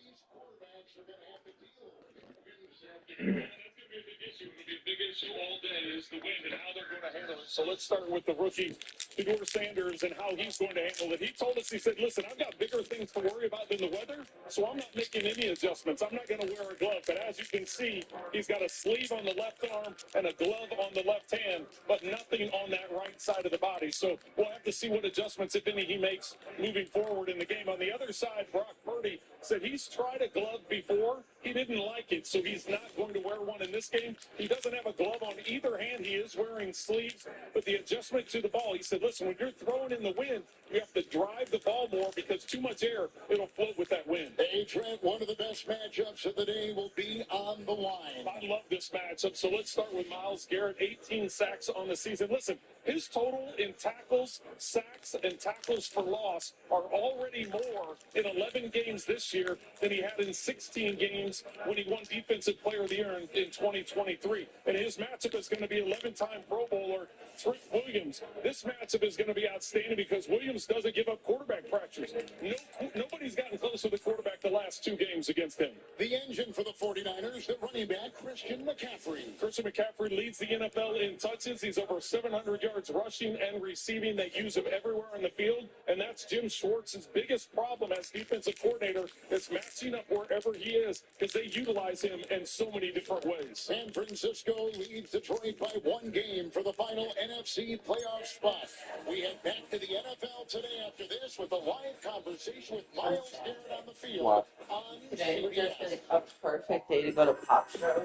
These quarterbacks are going to have to deal with the wind this afternoon. That's going to be a big issue. It'll be a big issue all day is the wind and how they're going to handle it. So let's start with the rookie, Fedor Sanders, and how he's going to handle it. He told us, he said, listen, I've got bigger things to worry about than the weather, so I'm not making any adjustments. I'm not going to wear a glove. But as you can see, he's got a sleeve on the left arm and a glove on the left hand, but nothing on that right side of the body. So we'll have to see what adjustments, if any, he makes moving forward in the game. On the other side, Brock Purdy said he's tried a glove before. He didn't like it, so he's not going to wear one in this game. He doesn't have a glove on either hand. He is wearing sleeves, but the adjustment to the ball, he said, listen, when you're throwing in the wind, you have to drive the ball more because too much air, it'll float with that wind. Hey, Trent, one of the best matchups of the day will be on the line. I love this matchup. So let's start with Myles Garrett, 18 sacks on the season. Listen, his total in tackles, sacks, and tackles for loss are already more in 11 games this year than he had in 16 games when he won Defensive Player of the Year in 2023. And his matchup is going to be 11-time Pro Bowler Trent Williams. This matchup is going to be outstanding because Williams doesn't give up quarterback pressures. Nobody's gotten close to the quarterback the last 2 games against him. The engine for the 49ers, the running back, Christian McCaffrey. Christian McCaffrey leads the NFL in touches. He's over 700 yards rushing and receiving. They use him everywhere on the field, and that's Jim Schwartz's biggest problem as defensive coordinator is matching up wherever he is because they utilize him in so many different ways. San Francisco leads Detroit by 1 game for the final NFC playoff spot. We head back to the NFL today after this with a live conversation with Myles Garrett on the field on Today we're just CBS. a perfect day to go to Pop Show.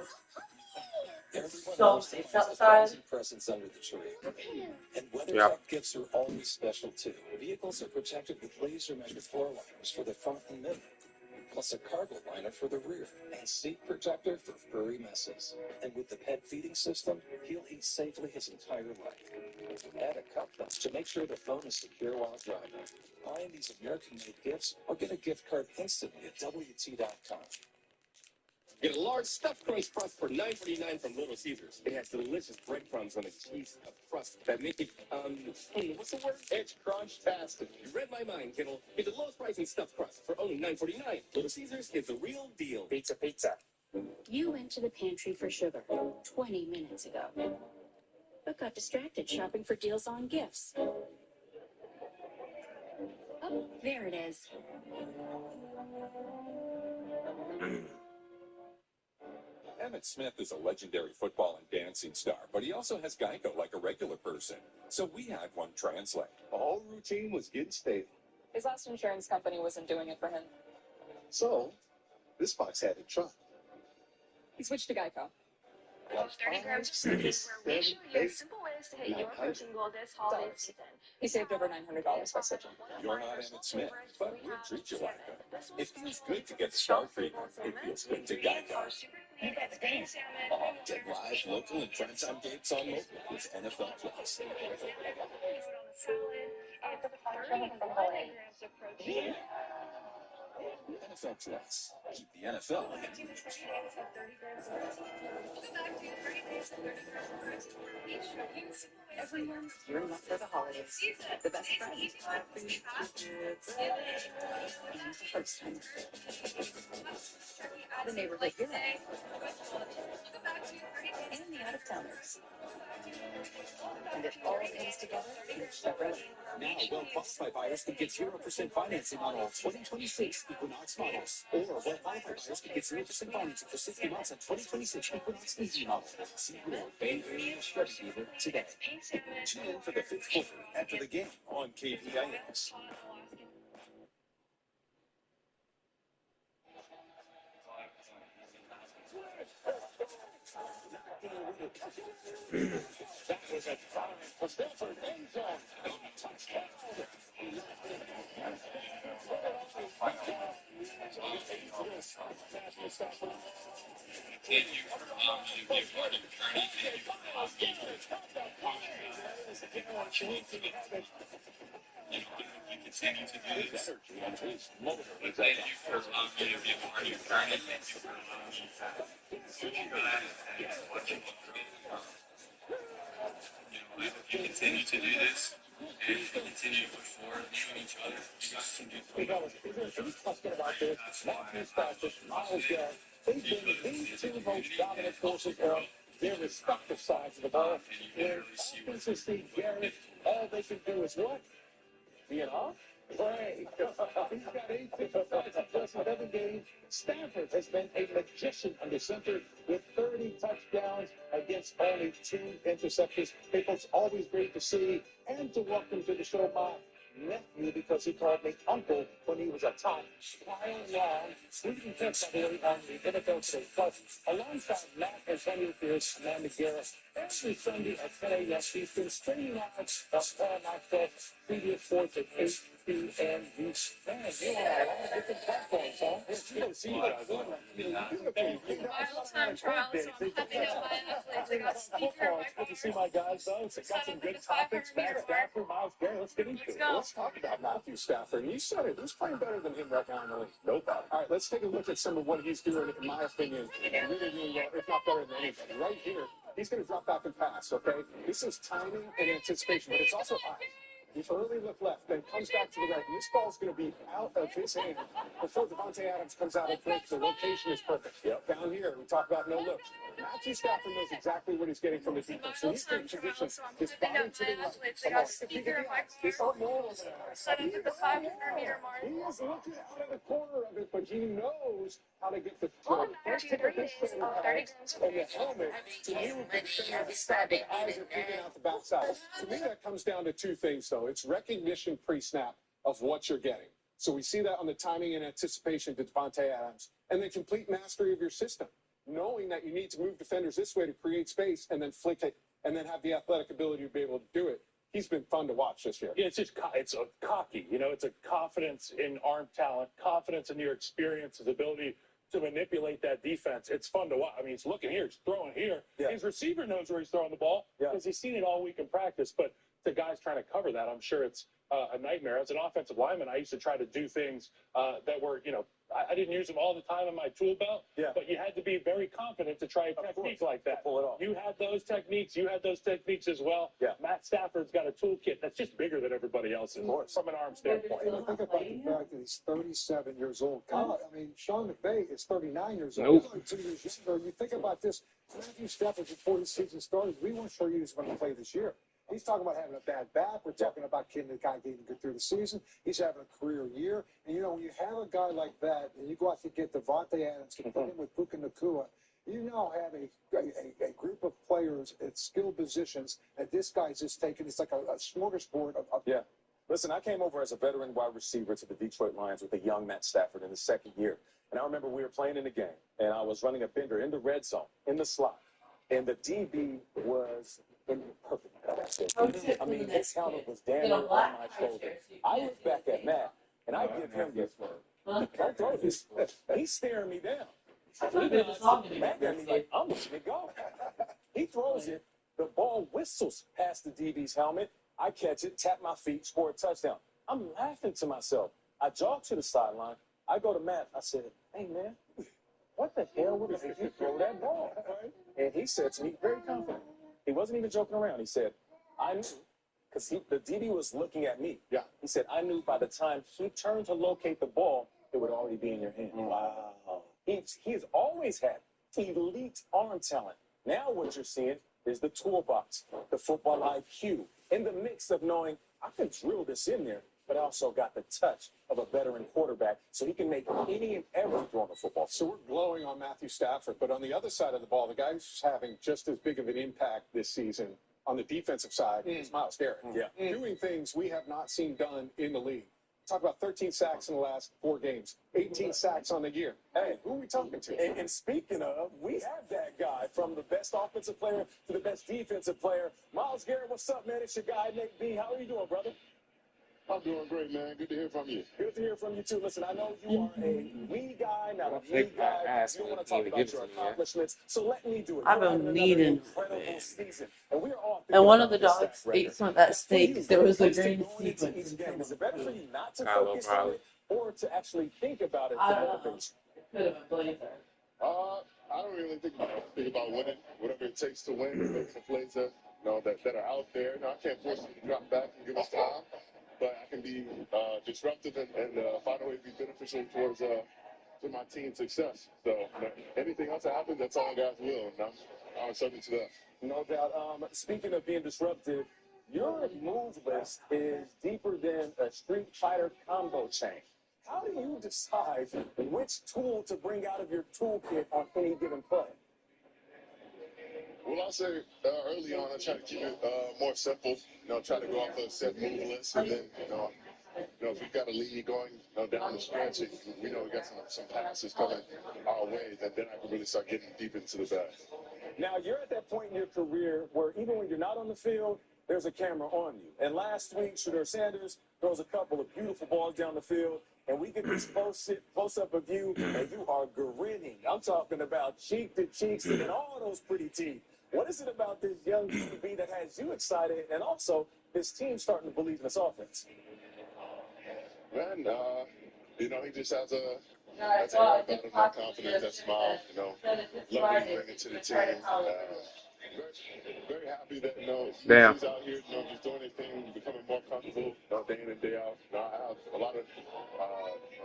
So safe outside. Presents under the tree. And weatherproof gifts are always special too. Vehicles are protected with laser measured floor liners for the front and middle, plus a cargo liner for the rear, and seat protector for furry messes. And with the pet feeding system, he'll eat safely his entire life. Add a cup though to make sure the phone is secure while driving. Find these American-made gifts or get a gift card instantly at WT.com. Get a large stuffed crunch crust for $9.49 from Little Caesars. It has delicious breadcrumbs on a cheese crust that make it, what's the word? It's crunch-tastic. You read my mind, kiddo. Get the lowest price in stuffed crust for only $9.49. Little Caesars is the real deal. Pizza, pizza. You went to the pantry for sugar 20 minutes ago, but got distracted shopping for deals on gifts. Oh, there it is. Emmitt Smith is a legendary football and dancing star, but he also has Geico like a regular person. So we had one translate. The whole routine was getting stale. His last insurance company wasn't doing it for him. So, this box had to try. He switched to Geico. 30 grams of cinnamon, where we show you simple ways to hit your protein goal this holiday season. He saved over $900 by switching. You're not Emmitt Smith, but we'll treat you like that. It feels good to get star treatment. It feels good to Geico. You got the game. Get live, local, and primetime games on mobile with NFL Plus. Yeah. NFL Plus. Keep the NFL in reach. Everyone, you're enough for the holidays. The best friends, food, kids, and first time. The neighborhood you're at. And the out-of-towners. And it all comes together in Chevrolet. Now, well-qualified buyers can get 0% financing on all 2026 Equinox models. Or well-qualified buyers can get 0% financing for 60 months on 2026 Equinox EV models. See your Bay Area Chevy dealer today. Tune in for the 5th quarter after the game on KPIX. That was a time for Stanford end zone. Touchdown. Continue for Omni, be a part of the journey. She needs to have it. You continue to do this. Energy and his motor. Thank you for allowing me to be a part of your journey. Thank you for allowing me to try and watch you go through. I hope you continue to do this and continue to push forward, you and each other. You guys can do Is there any question about this? Matthew Stafford, Myles Garrett, they've been the two most dominant forces of their respective sides of the ball. When offenses see Garrett, all they can do is what? Be an off? Pray. He's got 8 55s in plus 11 games. Stafford has been a magician under center with 30 touchdowns against only 2 interceptions. It's always great to see and to welcome to the show my nephew, because he called me uncle when he was a top. Kyle Long, Sweden Pets, by the way, on the NFL Today Plus, alongside Matt Antonio Pierce and Amanda Garrett, every Sunday at 10 a.m. Eastern, streaming live on Paul Maxwell, CBS Sports at 8 p.m. Man, you on a lot of different platforms, huh? Yes, you don't see you guys on Wild time trials, so I'm happy to buy athletes. I got speaker, good to see my guys, though. It's got some good topics. Matt Stafford, Myles Garrett. Let's get into it. Let's talk about Matthew Stafford. You said it. Who's playing better than him right now in the league? Nobody. All right, let's take a look at some of what he's doing, in my opinion, really, really well, if not better than anybody. Right here, he's going to drop back and pass, okay? This is timing and anticipation, but it's also eyes. The early look left, then comes back to the right. And this ball's going to be out of his hand before Devontae Adams comes out of break. The location is perfect. Yep. Down here, we talk about no looks. Matthew Stafford knows exactly what he's getting from his defense. So he's in position. His body to the right. They got speaker, set up at the 500-meter mark. He is looking out of the corner of it, but he knows how to get the first tip of his shoulder pads and the helmet to move the defender side, but eyes are peeking out the backside. To me, that comes down to 2 things, though. It's recognition pre-snap of what you're getting. So we see that on the timing and anticipation to Devontae Adams, and then complete mastery of your system, knowing that you need to move defenders this way to create space and then flick it and then have the athletic ability to be able to do it. He's been fun to watch this year. Yeah, it's a cocky, it's a confidence in arm talent, confidence in your experience, his ability to manipulate that defense. It's fun to watch. I mean, he's looking here, he's throwing here. Yeah. His receiver knows where he's throwing the ball because he's seen it all week in practice. But the guys trying to cover that, I'm sure it's a nightmare. As an offensive lineman, I used to try to do things that were, I didn't use them all the time in my tool belt, but you had to be very confident to try a technique like that. Pull it off. You had those techniques. You had those techniques as well. Yeah. Matt Stafford's got a toolkit that's just bigger than everybody else's from an arm standpoint. Think about the fact that he's 37 years old. God, I mean, Sean McVay is 39 years old. Nope. He's only 2 years younger. You think about this. Matthew Stafford, before the season started, we weren't sure he was going to play this year. He's talking about having a bad back. We're talking about getting the guy getting good through the season. He's having a career year. And, when you have a guy like that, and you go out to get Devontae Adams, to put him with Puka Nacua, you now have a group of players at skill positions that this guy's just taking. It's like a smorgasbord of Yeah. Listen, I came over as a veteran wide receiver to the Detroit Lions with a young Matt Stafford in his second year. And I remember we were playing in the game, and I was running a bender in the red zone, in the slot. And the DB was in perfect position. I mean, his helmet was damn near on my shoulder. I look back at Matt, and I give him this one. Don't throw this. He's staring me down. Matt got me like, I'm letting it go. He throws it. The ball whistles past the DB's helmet. I catch it, tap my feet, score a touchdown. I'm laughing to myself. I jog to the sideline. I go to Matt. I said, hey, man, what the hell would make you throw that ball? And he said to me, very confident. He wasn't even joking around. He said, I knew, because the DB was looking at me. Yeah. He said, I knew by the time he turned to locate the ball, it would already be in your hand. Wow. He has always had elite arm talent. Now what you're seeing is the toolbox, the football IQ, in the mix of knowing I can drill this in there, but I also got the touch of a veteran quarterback, so he can make any and every throw on the football. So we're glowing on Matthew Stafford, but on the other side of the ball, the guy who's having just as big of an impact this season on the defensive side is Myles Garrett. Yeah. Doing things we have not seen done in the league. Talk about 13 sacks in the last 4 games, 18 sacks on the year. Hey, who are we talking to? And speaking of, we have that guy from the best offensive player to the best defensive player. Myles Garrett, what's up, man? It's your guy, Nate B. How are you doing, brother? I'm doing great, man. Good to hear from you. Good to hear from you, too. Listen, I know you are a we guy, not a me guy. You want to talk about your accomplishments, so let me do it. I've been needing. Incredible season, and we are all And one of the dogs ate some of that steak. There was a green sequence. Is it better for you not to focus on it or to actually think about it? I don't know. It could have been Blazer. I don't really think about winning. Whatever it takes to win, making the plays that are out there. I can't force them to drop back and give us time, but I can be disruptive and find a way to be beneficial towards to my team's success. So anything else that happens, that's all God's will, and I'm subject to that. No doubt. Speaking of being disruptive, your move list is deeper than a Street Fighter combo chain. How do you decide which tool to bring out of your toolkit on any given play? Well, I'll say early on, I try to keep it more simple. Try to go off a set move list, and then if we've got a lead going down the stretch, and we know we got some passes coming our way, then I can really start getting deep into the bag. Now, you're at that point in your career where even when you're not on the field, there's a camera on you. And last week, Shedeur Sanders throws a couple of beautiful balls down the field, and we get this close-up of you, and you are grinning. I'm talking about cheek to cheek, and all those pretty teeth. What is it about this young QB that has you excited, and also this team starting to believe in this offense? Man, he just has a air about him, that confidence, that smile. Love what he brings to the team. Very happy that he's out here, just doing his thing, becoming more comfortable day in and day out. I have a lot of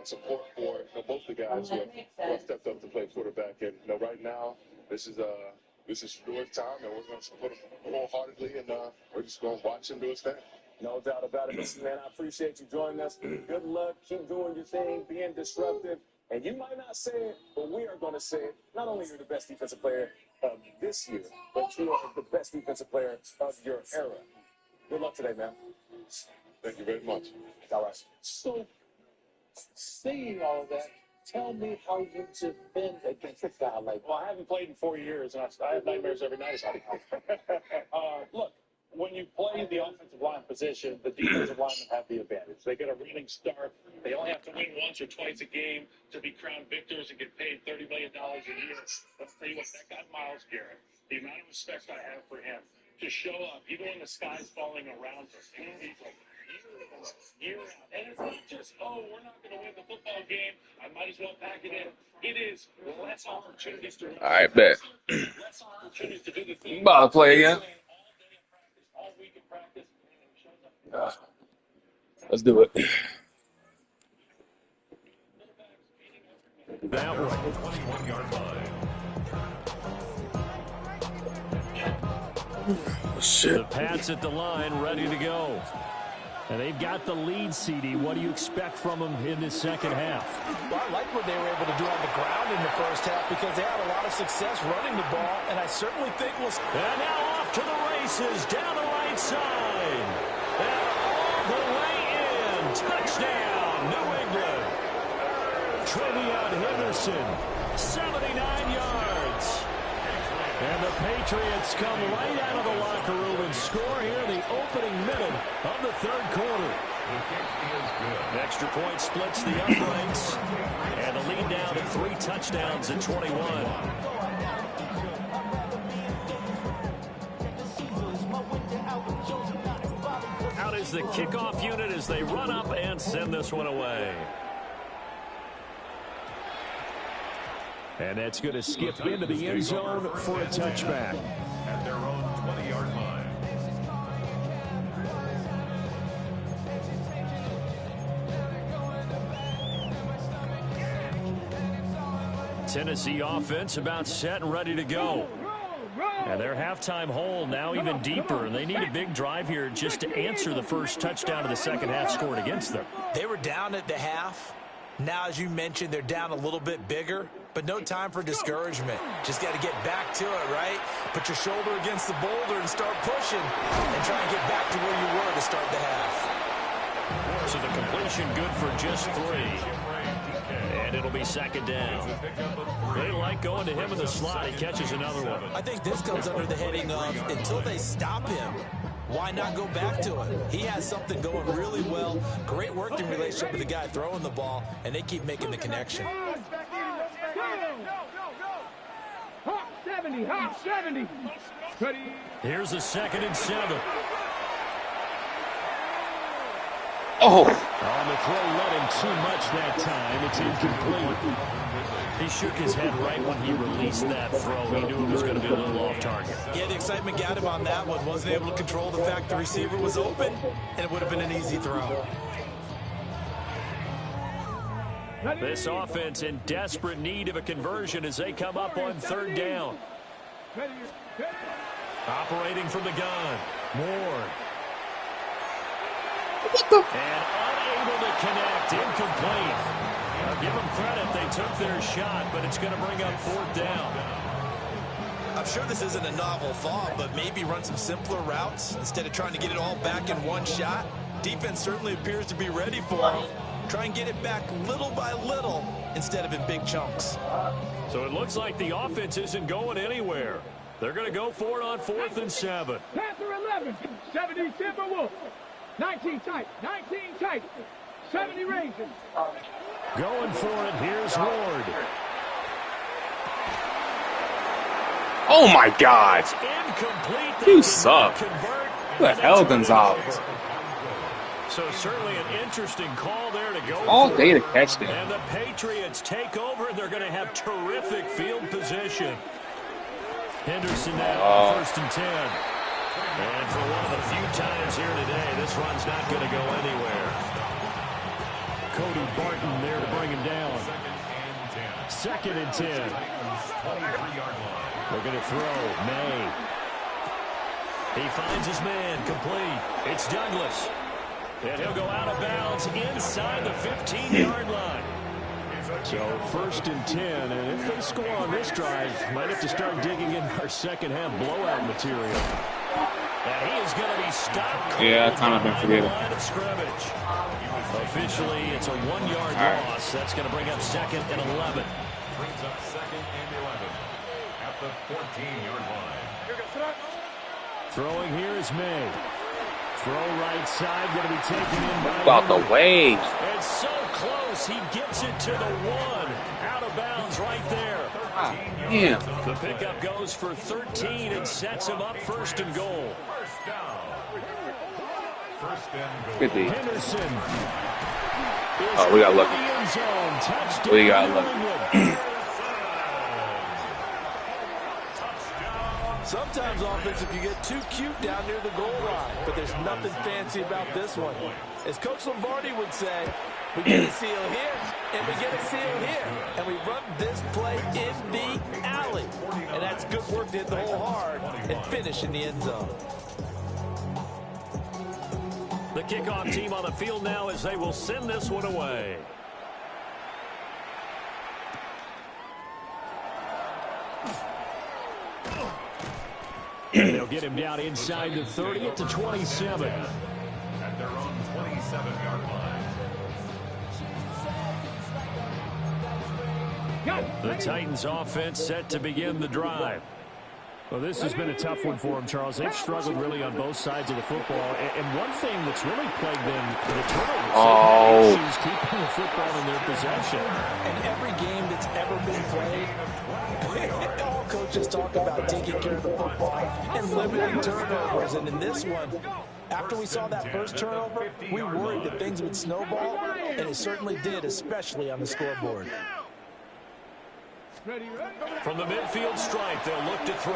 support for both the guys who have stepped up to play quarterback, and right now this is Shedeur's time, and we're going to support him wholeheartedly, and we're just going to watch him do his thing. No doubt about it. Listen, man, I appreciate you joining us. Good luck. Keep doing your thing, being disruptive. And you might not say it, but we are going to say it. Not only you're the best defensive player of this year, but you are the best defensive player of your era. Good luck today, man. Thank you very much. All right. So, saying all of that, tell me how you defend against a guy like, well, I haven't played in 4 years, and I have nightmares every night about it. Look, when you play the offensive line position, the defensive linemen have the advantage. They get a running start. They only have to win once or twice a game to be crowned victors and get paid $30 million a year. But I'll tell you what, that guy Myles Garrett, the amount of respect I have for him, to show up, even when the sky's falling around us, he's like, year out. And it's not just, we're not going to win the football game. I might as well pack it in. It is less opportunities to run. All right, bet. Less opportunities to do the thing. About to play again. All week in practice. Let's do it. That one, 21-yard line. Shit. The Pats at the line, ready to go. And they've got the lead, CD. What do you expect from them in the second half? Well, I like what they were able to do on the ground in the first half because they had a lot of success running the ball, and I certainly think we'll... And now off to the races, down the right side. And all the way in. Touchdown, New England. Trevion Henderson, 79 yards. And the Patriots come right out of the locker room and score here in the opening minute of the third quarter. Extra point splits the uprights. And the lead down to 3 touchdowns at 21. Out is the kickoff unit as they run up and send this one away. And that's going to skip into the end zone for a touchback. At their own 20-yard line. Tennessee offense about set and ready to go. And their halftime hole now even deeper, and they need a big drive here just to answer the first touchdown of the second half scored against them. They were down at the half. Now, as you mentioned, they're down a little bit bigger, but no time for discouragement. Just got to get back to it, right? Put your shoulder against the boulder and start pushing and try and get back to where you were to start the half. So the completion good for just 3. And it'll be second down. They like going to him in the slot. He catches another one. I think this comes under the heading of until they stop him, why not go back to it? He has something going really well. Great working relationship with the guy throwing the ball, and they keep making the connection. Hawk 70, Hawk 70. Here's a 2nd and 7. Oh. On the throw, let him too much that time. It's incomplete. He shook his head right when he released that throw. He knew it was going to be a little off target. Yeah, the excitement got him on that one. Wasn't able to control the fact the receiver was open, and it would have been an easy throw. This offense in desperate need of a conversion as they come up on 3rd down. Operating from the gun. Moore. And unable to connect. Incomplete. I'll give them credit. They took their shot, but it's going to bring up 4th down. I'm sure this isn't a novel thought, but maybe run some simpler routes instead of trying to get it all back in one shot. Defense certainly appears to be ready for him. Try and get it back little by little instead of in big chunks. So it looks like the offense isn't going anywhere. They're going to go for it on 4th and 7. Panther 11, 70 Timberwolves. 19 tight, 19 tight, 70 Rangers. Going for it, here's Ward. Oh my God. It's incomplete. You suck. What the hell, Gonzalez? So certainly an interesting call there to go all for. Day to catch them. And the Patriots take over. They're going to have terrific field position. Henderson now, 1st and 10. And for one of the few times here today, this run's not going to go anywhere. Cody Barton there to bring him down. 2nd and 10. They're going to throw. May. He finds his man. Complete. It's Douglas. And he'll go out of bounds inside the 15-yard line. So 1st and 10, and if they score on this drive, might have to start digging in our second-half blowout material. And he is going to be stopped. Yeah, I kind of been forgetting. Line of scrimmage. Officially, it's a 1-yard loss. That's going to bring up 2nd and 11. Brings up 2nd and 11 at the 14-yard line. Throwing here is May. Throw right side, going to be taken in by About the way. It's so close, he gets it to the 1. Out of bounds right there. Damn. The pickup goes for 13 and sets him up 1st and goal. Good D. Henderson. Oh, we got lucky. We got lucky. Sometimes offense, if you get too cute down near the goal line, but there's nothing fancy about this one. As Coach Lombardi would say, we get a seal here, and we get a seal here, and we run this play in the alley. And that's good work to hit the hole hard and finish in the end zone. The kickoff team on the field now as they will send this one away. And they'll get him down inside the 30 at the 27. At their own 27-yard line. The Titans offense set to begin the drive. Well, this has been a tough one for them, Charles. They've struggled really on both sides of the football. And one thing that's really plagued them, the turnovers. They've had issues keeping the football in their possession. And every game that's ever been played, all coaches talk about taking care of the football and limiting turnovers. And in this one, after we saw that first turnover, we worried that things would snowball, and it certainly did, especially on the scoreboard. From the midfield stripe, they'll look to throw.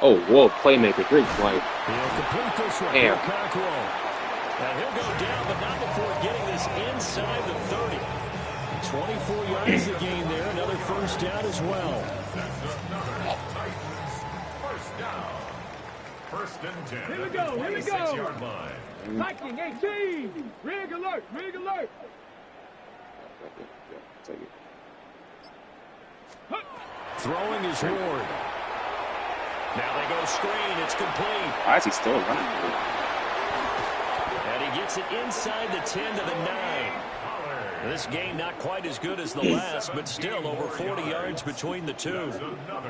Oh, whoa, playmaker, great play. He'll complete this one. Damn. And he'll go down, but not before getting this inside the 30. 24 yards to gain there. Another 1st down as well. First down. 1st and 10. Here we go, here we go. 26-yard line. Viking 18. Rig alert, rig alert. Throwing is Ward. Now they go screen. It's complete. Why is he still running? And he gets it inside the 10 to the 9. This game not quite as good as the last, but still over 40 yards between the two.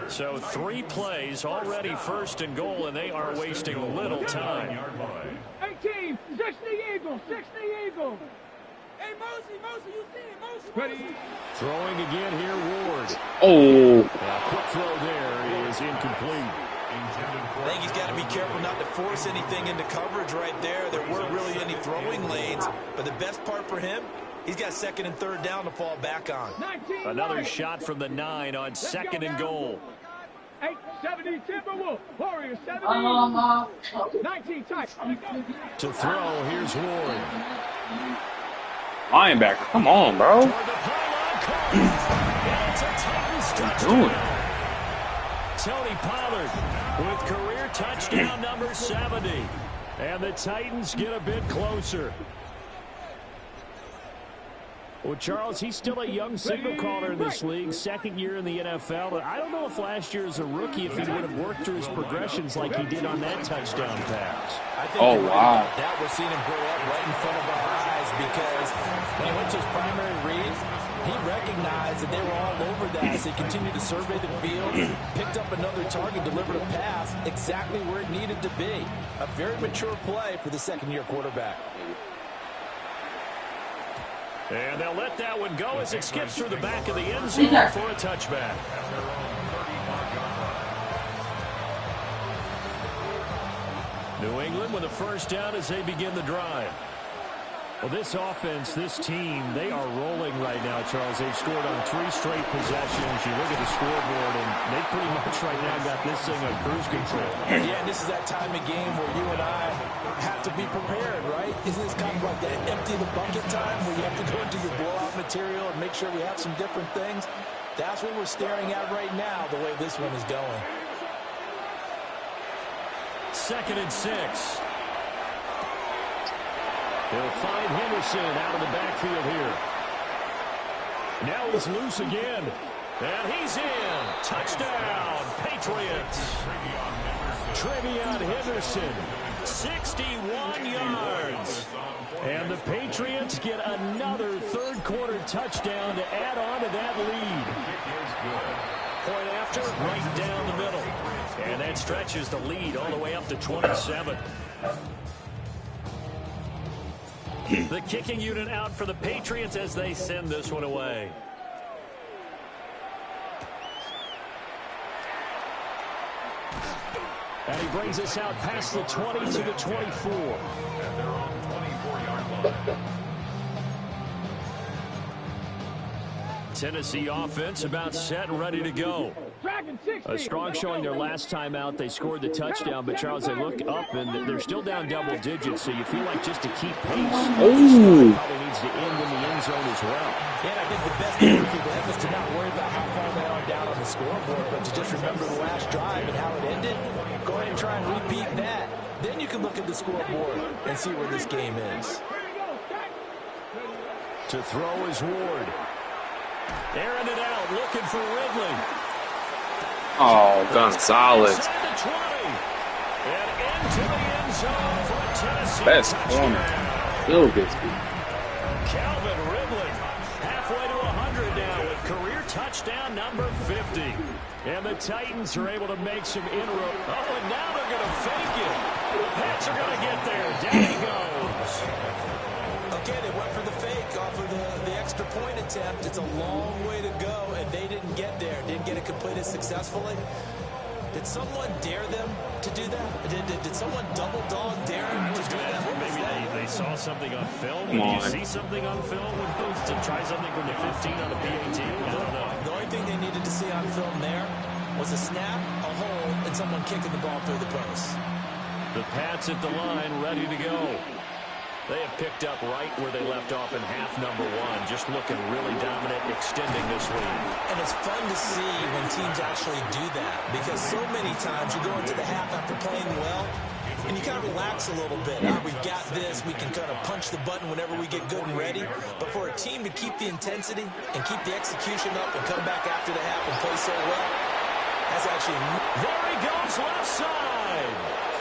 So 3 plays, already 1st and goal, and they are wasting little time. 18, 60 Eagles, 60 Eagles. Hey, Mosey, you see it, Mosey. Ready. Throwing again here, Ward. Oh. A quick throw there is incomplete. I think he's got to be careful not to force anything into coverage right there. There weren't really any throwing lanes, but the best part for him, he's got 2nd and 3rd down to fall back on. Another shot from the 9 on 2nd and goal. 870 Timberwolves, Warriors 70. 19 tight. To throw, here's Ward. Linebacker, come on, bro. Tony Pollard with career touchdown number 70. And the Titans get a bit closer. Well, Charles, he's still a young signal caller in this league, 2nd year in the NFL. But I don't know if last year as a rookie, if he would have worked through his progressions like he did on that touchdown pass. I think wow. That we're seeing him grow up right in front of our eyes, because when he went to his primary read, he recognized that they were all over that. So he continued to survey the field, picked up another target, delivered a pass exactly where it needed to be. A very mature play for the 2nd-year quarterback. And they'll let that one go as it skips through the back of the end zone for a touchback. New England with a 1st down as they begin the drive. Well, this offense, this team, they are rolling right now, Charles. They've scored on 3 straight possessions. You look at the scoreboard, and they pretty much right now got this thing on cruise control. Yeah, this is that time of game where you and I have to be prepared, right? Isn't this kind of like that empty the bucket time where you have to go into your blowout material and make sure we have some different things? That's what we're staring at right now, the way this one is going. 2nd and 6. They'll find Henderson out of the backfield here. Now he's loose again. And he's in. Touchdown, Patriots. Trevion Henderson, 61 yards. And the Patriots get another 3rd-quarter touchdown to add on to that lead. Point after, right down the middle. And that stretches the lead all the way up to 27. The kicking unit out for the Patriots as they send this one away. And he brings us out past the 20 to the 24. And they're on 24-yard line. Tennessee offense about set and ready to go. A strong showing their last time out. They scored the touchdown, but Charles, they look up and they're still down double digits, so you feel like just to keep pace, probably needs to end in the end zone as well. Yeah, I think the best thing for them is to not worry about how far they are down on the scoreboard, but to just remember the last drive and how it ended. Go ahead and try and repeat that. Then you can look at the scoreboard and see where this game is. To throw is Ward. Airing it out, looking for Ridley. Oh, Gonzalez. And into the end zone for a Tennessee Best touchdown. corner. Still good speed. Calvin Ridley, halfway to 100 now with career touchdown number 50. And the Titans are able to make some inroads. Oh, and now they're going to fake it. The Pats are going to get there. Down he goes. Okay, they went for the fake off of the extra point attempt. It's a long way to go, and they didn't get there. Didn't get it completed successfully. Did someone dare them to do that? Did someone double dog dare them to do that? Maybe they saw something on film. Did you see something on film with those to try something from the 15 on the PAT? I don't know. The only thing they needed to see on film there was a snap, a hold, and someone kicking the ball through the post. The Pats at the line, ready to go. They have picked up right where they left off in half number 1, just looking really dominant, extending this lead. And it's fun to see when teams actually do that, because so many times you go into the half after playing well, and you kind of relax a little bit. We've got this. We can kind of punch the button whenever we get good and ready. But for a team to keep the intensity and keep the execution up and come back after the half and play so well, that's actually... There he goes, left side.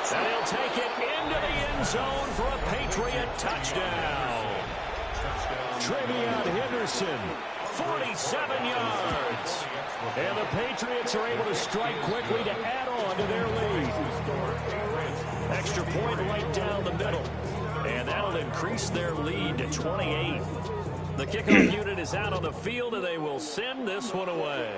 And he'll take it into the end zone for a Patriot touchdown. Travion Henderson, 47 yards. And the Patriots are able to strike quickly to add on to their lead. Extra point right down the middle. And that'll increase their lead to 28. The kickoff unit is out on the field, and they will send this one away.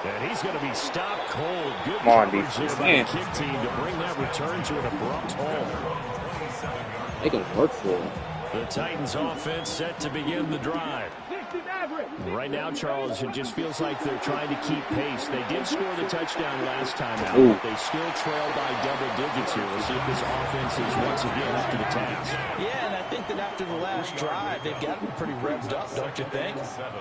And he's going to be stopped cold. Good coverage here by the kick team to bring that return to an abrupt halt. They can work for it. The Titans offense set to begin the drive. Right now, Charles, it just feels like they're trying to keep pace. They did score the touchdown last time out, but they still trail by double digits here. We'll see if this offense is once again up to the task. Yeah, and I think that after the last drive, they've got to be pretty revved up, don't you think?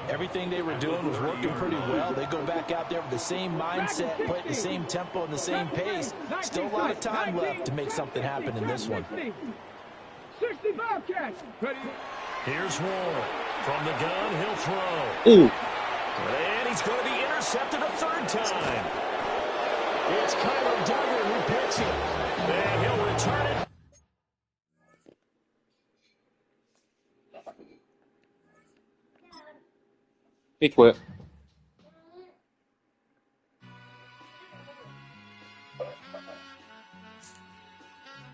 Everything they were doing was working pretty well. They go back out there with the same mindset, play at the same tempo and the same pace. Still a lot of time left to make something happen in this one. 60 Bobcats. Here's Warren. From the gun, he'll throw. Ooh. And he's going to be intercepted a third time. It's Kyler Duggar who picks it. And he'll return it. Be quick.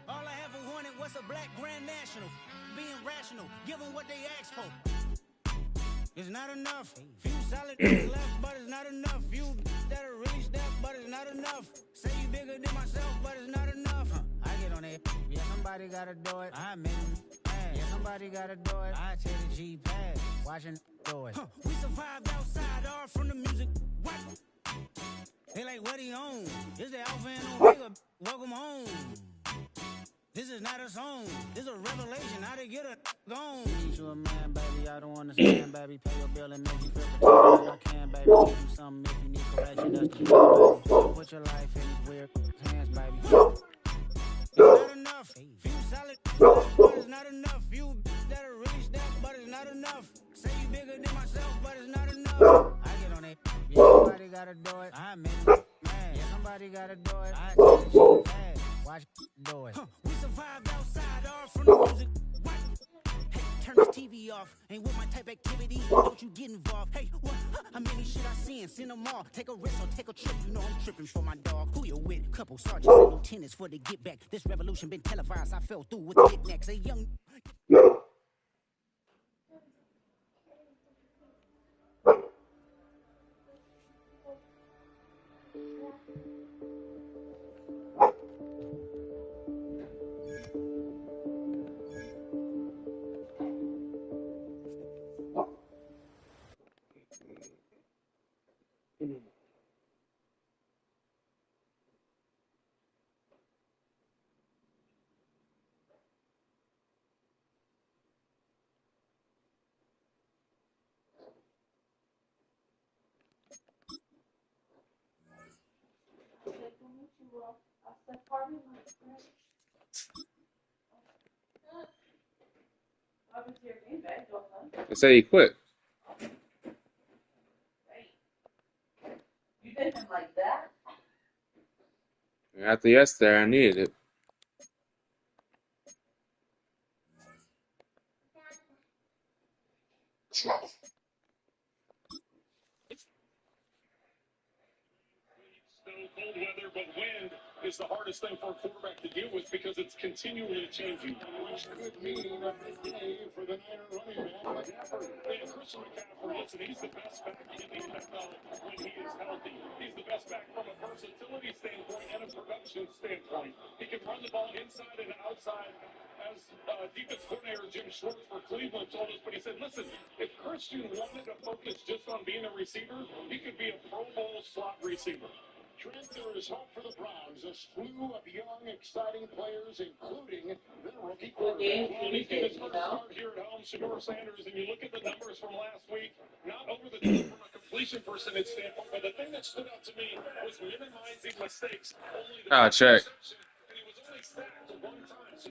All I ever wanted was a black grand national. Being rational, give them what they ask for. It's not enough. Few solid left, but it's not enough. Few that'll really step, but it's not enough. Say you bigger than myself, but it's not enough. I get on it. Yeah, somebody gotta do it. I make them. Yeah, somebody gotta do it. I take the G-pad, watching do it. We survived outside, all from the music. What? They like, what he on? This the Alpha and Omega. Welcome home. This is not a song. This is a revelation. How to get a gone. Need you a man, baby. I don't understand, baby. Pay your bill and make you feel protected like I can, baby. Give you something if you need correction. That's the truth, baby. Put your life in these weird hands, baby. It's not enough. Few solid, but it's not enough. Few that'll really step, but it's not enough. Say you bigger than myself, but it's not enough. I get on it. Yeah, somebody gotta do it. I make it. Man, yeah, somebody gotta do it. I take the shit. Watch do it. We survived outside, all from the music. What? Hey, turn this TV off. Ain't with my type activity. Don't you get involved. Hey, what? How many shit I seen? Send them all. Take a risk or take a trip. You know I'm tripping for my dog. Who you with? Couple sergeants and lieutenants for the get back. This revolution been televised. I fell through with the knickknacks. A young. They say he quit. You did him like that? After yesterday, I needed it. Cold weather, but wind is the hardest thing for a quarterback to deal with because it's continually changing. Which could mean a big day for the Niner running back, McCaffrey. And Christian McCaffrey, listen, he's the best back in the NFL when he is healthy. He's the best back from a versatility standpoint and a production standpoint. He can run the ball inside and outside. As defense coordinator Jim Schwartz for Cleveland told us, but he said, listen, if Christian wanted to focus just on being a receiver, he could be a Pro Bowl slot receiver. Trent, there is hope for the Browns. A slew of young, exciting players, including their rookie quarterback. Well, he's getting his first start here at home, Shedeur Sanders, and you look at the numbers from last week, not over the top from a completion percentage standpoint, but the thing that stood out to me was minimizing mistakes. I'll check. And he was only sacked